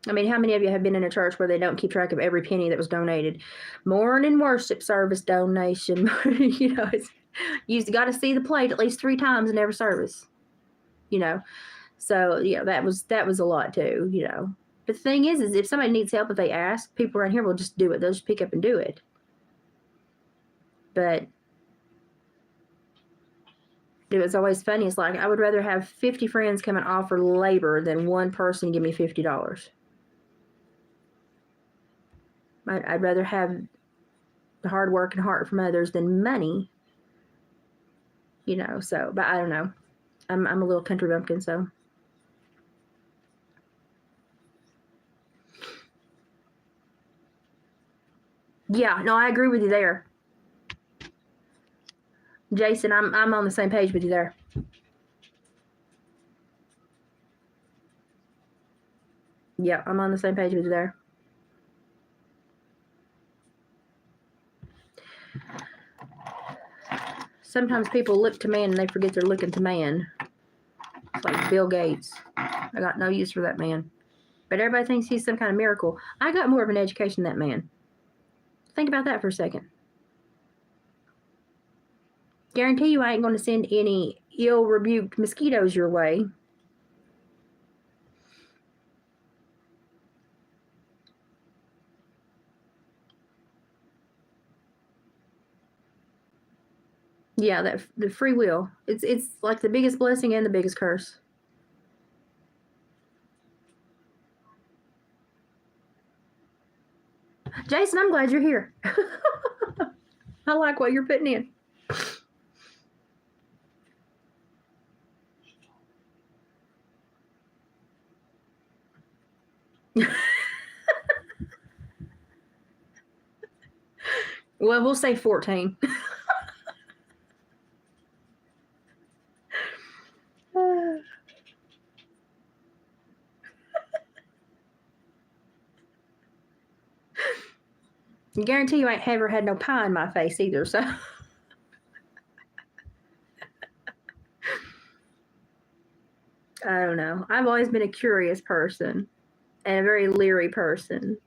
I mean, how many of you have been in a church where they don't keep track of every penny that was donated? Morning worship service donation. You've got to see the plate at least 3 times in every service. So that was a lot too. But the thing is if somebody needs help, if they ask, people around here will just do it. They'll just pick up and do it. But it was always funny. It's like, I would rather have 50 friends come and offer labor than one person give me $50. I'd rather have the hard work and heart from others than money. So, but I don't know. I'm a little country bumpkin, so. Yeah, no, I agree with you there. Jason, I'm on the same page with you there. Yeah, I'm on the same page with you there. Sometimes people look to man and they forget they're looking to man. It's like Bill Gates. I got no use for that man. But everybody thinks he's some kind of miracle. I got more of an education than that man. Think about that for a second. Guarantee you I ain't going to send any ill-rebuked mosquitoes your way. Yeah, the free will. It's like the biggest blessing and the biggest curse. Jason, I'm glad you're here. I like what you're putting in. Well, we'll say 14. I guarantee you ain't ever had no pie in my face either, so. I don't know. I've always been a curious person and a very leery person.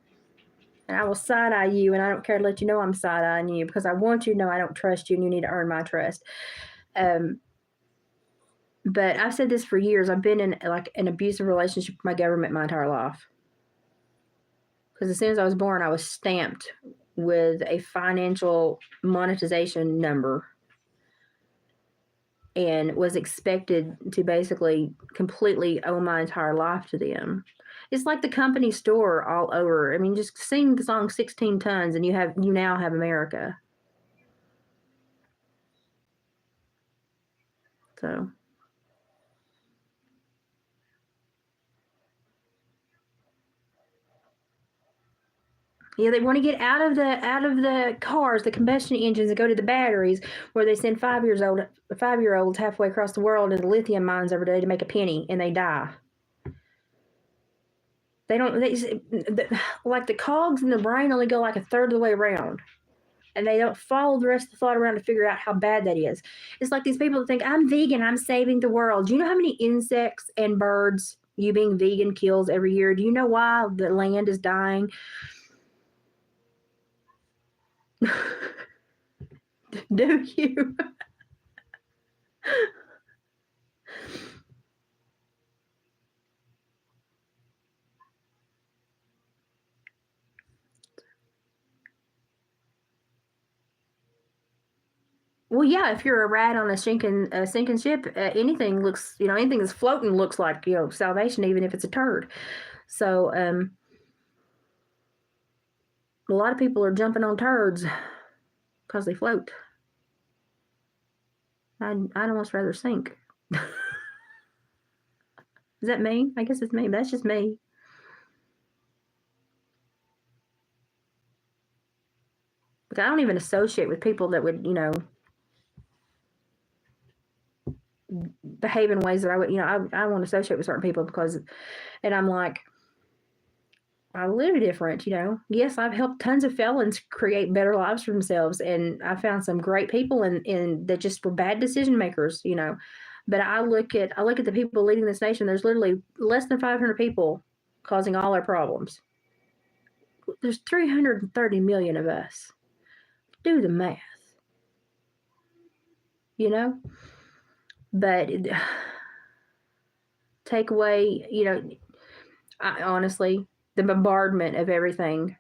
And I will side-eye you, and I don't care to let you know I'm side-eyeing you because I want you to know I don't trust you and you need to earn my trust. But I've said this for years. I've been in an abusive relationship with my government my entire life. Because as soon as I was born, I was stamped with a financial monetization number and was expected to basically completely owe my entire life to them. It's like the company store all over. I mean, just sing the song 16 Tons and you now have America. So yeah, they want to get out of the cars, the combustion engines, and go to the batteries, where they send 5-year-olds halfway across the world into lithium mines every day to make a penny, and they die. Like the cogs in the brain only go like a third of the way around, and they don't follow the rest of the thought around to figure out how bad that is. It's like these people that think, I'm vegan, I'm saving the world. Do you know how many insects and birds you being vegan kills every year? Do you know why the land is dying? Do you? Well, yeah, if you're a rat on a sinking ship, anything looks, anything that's floating looks like, salvation, even if it's a turd. So, a lot of people are jumping on turds because they float. I'd almost rather sink. Is that me? I guess it's me. That's just me. But I don't even associate with people that would, behave in ways that I would, I won't associate with certain people because, and I'm like, I live different, Yes, I've helped tons of felons create better lives for themselves, and I found some great people in that just were bad decision makers, But I look at the people leading this nation. There's literally less than 500 people causing all our problems. There's 330 million of us. Do the math, But take away, honestly, the bombardment of everything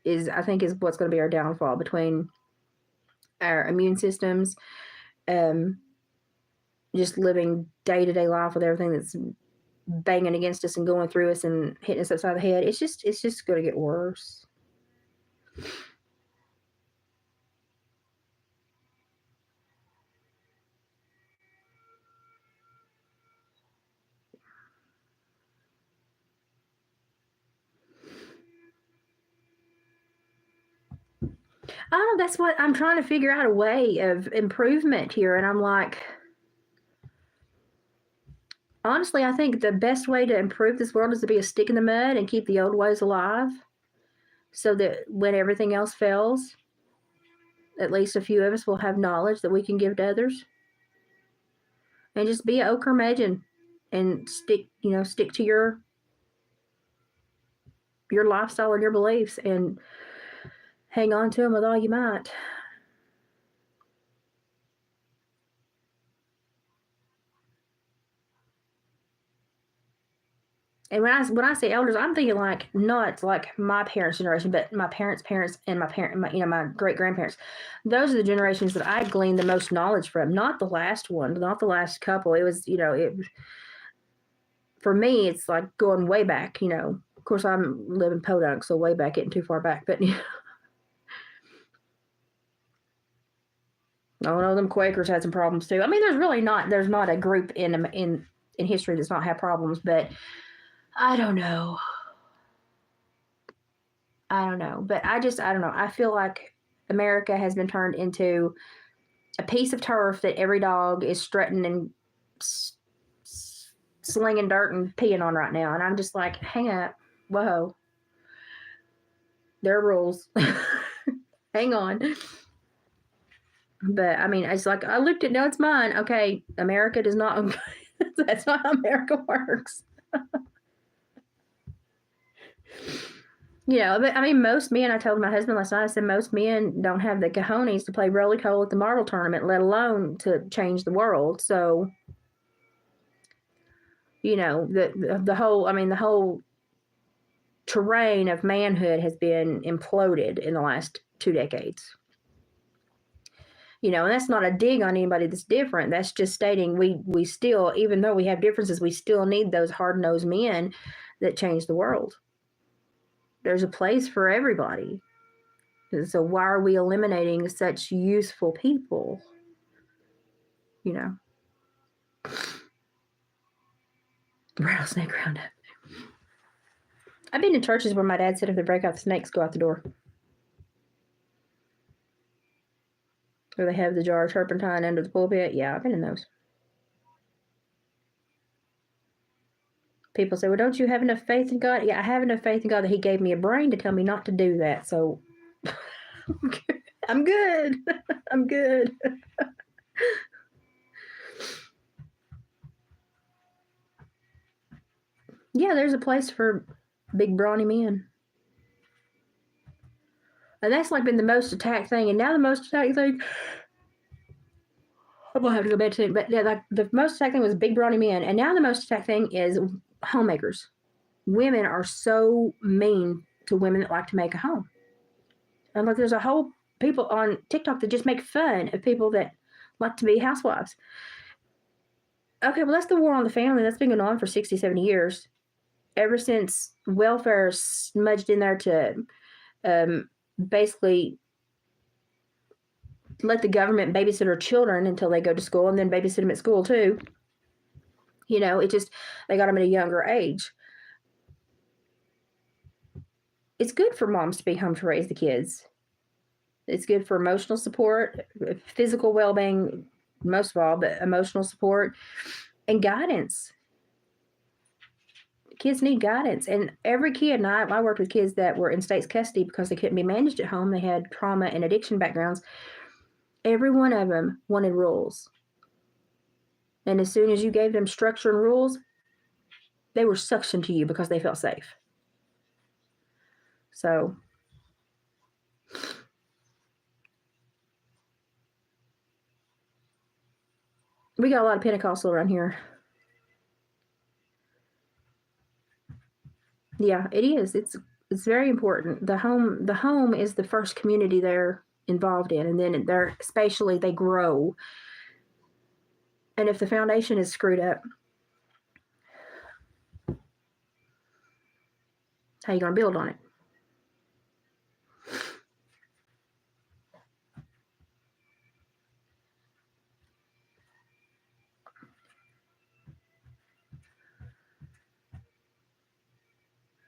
I think is what's going to be our downfall, between our immune systems, just living day-to-day life with everything that's banging against us and going through us and hitting us upside the head. It's just going to get worse. I don't know. That's what I'm trying to figure out, a way of improvement here. And I'm like, honestly, I think the best way to improve this world is to be a stick in the mud and keep the old ways alive, so that when everything else fails, at least a few of us will have knowledge that we can give to others. And just be an oak curmudgeon and stick to your lifestyle and your beliefs, and hang on to them with all you might. And when I say elders, I'm thinking like not like my parents' generation, but my parents' parents and my great grandparents. Those are the generations that I gleaned the most knowledge from. Not the last one, not the last couple. It was, for me, it's like going way back. Of course, I'm living podunk, so way back isn't too far back. But oh no, them Quakers had some problems too. I mean, there's not a group in history that's not had problems, but I don't know. But I don't know. I feel like America has been turned into a piece of turf that every dog is strutting and slinging dirt and peeing on right now. And I'm just like, hang up. Whoa. There are rules. Hang on. But I mean, it's like, I looked at, no, it's mine. Okay, America does not, that's not how America works. But I mean, most men, I told my husband last night, I said, most men don't have the cojones to play roly-cole at the marble tournament, let alone to change the world. So, the whole terrain of manhood has been imploded in the last 2 decades. And that's not a dig on anybody that's different. That's just stating we still, even though we have differences, we still need those hard-nosed men that change the world. There's a place for everybody. So why are we eliminating such useful people? Rattlesnake roundup. I've been in churches where my dad said if they break out the snakes, go out the door. Or they have the jar of turpentine under the pulpit. Yeah, I've been in those. People say, well, don't you have enough faith in God? Yeah, I have enough faith in God that He gave me a brain to tell me not to do that. So I'm good. I'm good. Yeah, there's a place for big brawny men. And that's like been the most attacked thing. And now the most attacked thing, I'm gonna have to go back to it, but yeah, like the most attacked thing was big brawny men. And now the most attacked thing is homemakers. Women are so mean to women that like to make a home. And like there's a whole people on TikTok that just make fun of people that like to be housewives. Okay, well, that's the war on the family. That's been going on for 60, 70 years. Ever since welfare smudged in there to basically let the government babysit our children until they go to school and then babysit them at school too. You know, it just, they got them at a younger age. It's good for moms to be home to raise the kids. It's good for emotional support, physical well-being, most of all, but emotional support and guidance. Kids need guidance. And every kid, and I worked with kids that were in state's custody because they couldn't be managed at home. They had trauma and addiction backgrounds. Every one of them wanted rules. And as soon as you gave them structure and rules, they were suctioned to you because they felt safe. So we got a lot of Pentecostal around here. Yeah, it is. It's very important. The home is the first community they're involved in, and then they're spatially they grow. And if the foundation is screwed up, how are you going to build on it?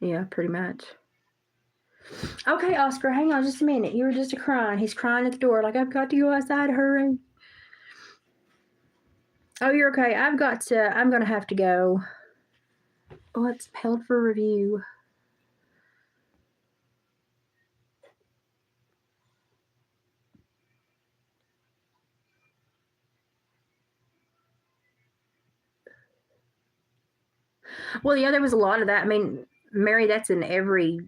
Yeah, pretty much. Okay, Oscar, hang on just a minute. You were just crying. He's crying at the door like, I've got to go outside, hurry. Oh, you're okay. I'm going to have to go. Oh, it's held for review. Well, yeah, there was a lot of that. I mean, Mary, that's in every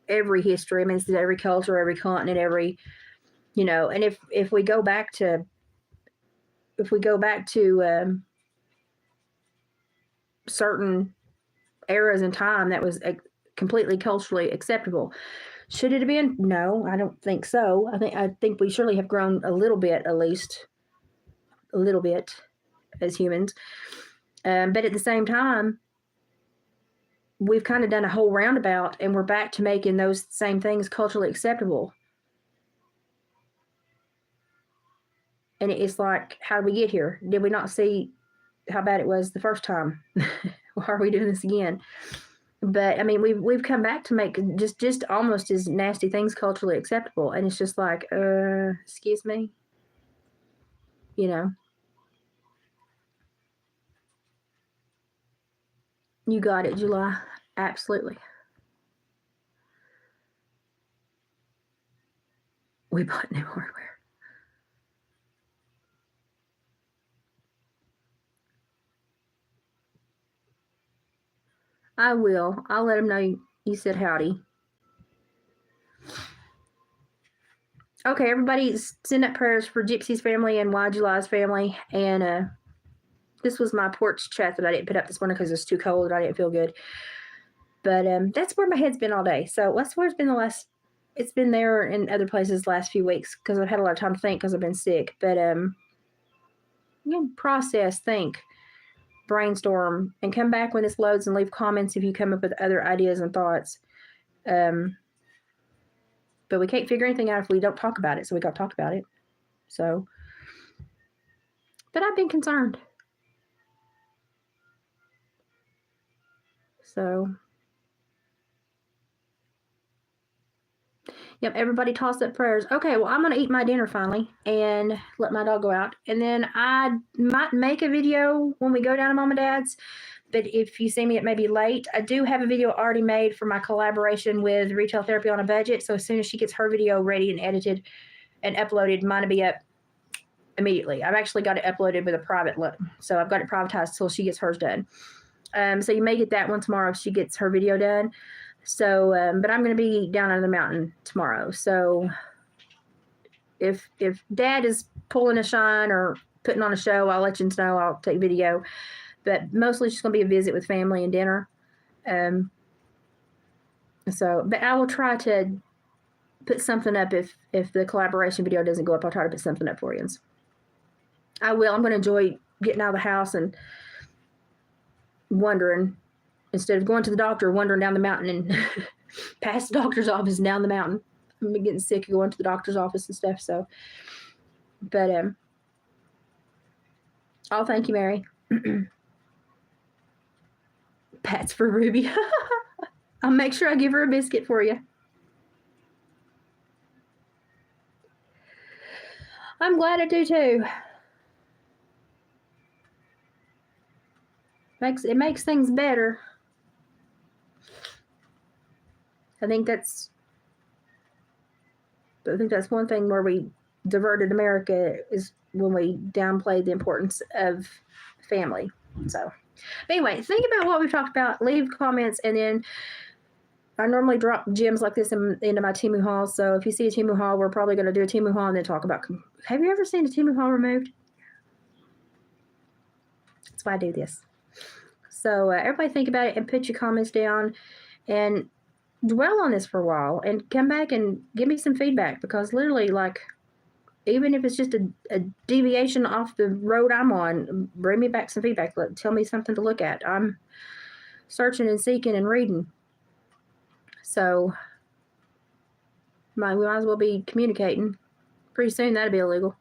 history. I mean, it's in every culture, every continent, every, you know. And if we go back to certain eras in time, that was completely culturally acceptable. Should it have been? No, I don't think so. I think we surely have grown a little bit, at least a little bit, as humans. But at the same time, we've kind of done a whole roundabout, and we're back to making those same things culturally acceptable. And it's like, how did we get here? Did we not see how bad it was the first time? Why are we doing this again? But I mean, we've come back to make just almost as nasty things culturally acceptable, and it's just like, excuse me, you know. You got it, July. Absolutely. We bought new hardware. I will. I'll let them know you said howdy. Okay, everybody send up prayers for Gypsy's family and Y July's family. And this was my porch chat that I didn't put up this morning because it's too cold and I didn't feel good. But that's where my head's been all day. So that's where it's been it's been there in other places the last few weeks because I've had a lot of time to think because I've been sick. But process, think, brainstorm, and come back when this loads and leave comments if you come up with other ideas and thoughts. But we can't figure anything out if we don't talk about it, so we got to talk about it. So, but I've been concerned. So, yep, everybody toss up prayers. Okay, well, I'm going to eat my dinner finally and let my dog go out. And then I might make a video when we go down to Mom and Dad's. But if you see me, it may be late. I do have a video already made for my collaboration with Retail Therapy on a Budget. So as soon as she gets her video ready and edited and uploaded, mine will be up immediately. I've actually got it uploaded with a private look. So I've got it privatized till she gets hers done. So you may get that one tomorrow if she gets her video done. So, but I'm going to be down under the mountain tomorrow. So if Dad is pulling a shine or putting on a show, I'll let you know. I'll take video. But mostly it's just going to be a visit with family and dinner. So, but I will try to put something up if the collaboration video doesn't go up. I'll try to put something up for you. I will. I'm going to enjoy getting out of the house and wandering instead of going to the doctor, wandering down the mountain and past the doctor's office and down the mountain. I'm getting sick of going to the doctor's office and stuff. So, but oh, thank you, Mary. Pats for Ruby. I'll make sure I give her a biscuit for you. I'm glad I do too. It makes things better. I think that's one thing where we diverted America is when we downplayed the importance of family. So, but anyway, think about what we've talked about. Leave comments, and then I normally drop gems like this into my Temu haul. So if you see a Temu haul, we're probably going to do a Temu haul and then talk about. Have you ever seen a Temu haul removed? That's why I do this. So everybody think about it and put your comments down and dwell on this for a while and come back and give me some feedback, because literally, like, even if it's just a deviation off the road I'm on, bring me back some feedback. Tell me something to look at. I'm searching and seeking and reading. So we might as well be communicating. Pretty soon that'll be illegal.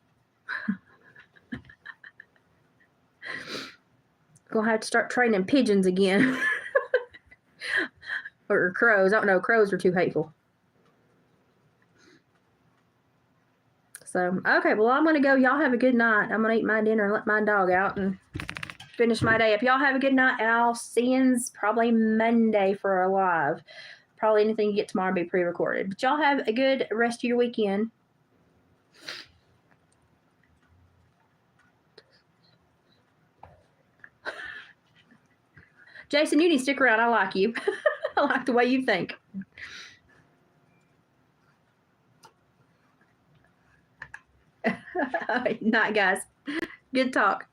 Gonna have to start training pigeons again. Or crows. I don't know. Crows are too hateful. So, okay. Well, I'm going to go. Y'all have a good night. I'm going to eat my dinner and let my dog out and finish my day. If y'all have a good night, and I'll see you probably Monday for a live. Probably anything you get tomorrow will be pre-recorded. But y'all have a good rest of your weekend. Jason, you need to stick around. I like you. I like the way you think. Night, guys. Good talk.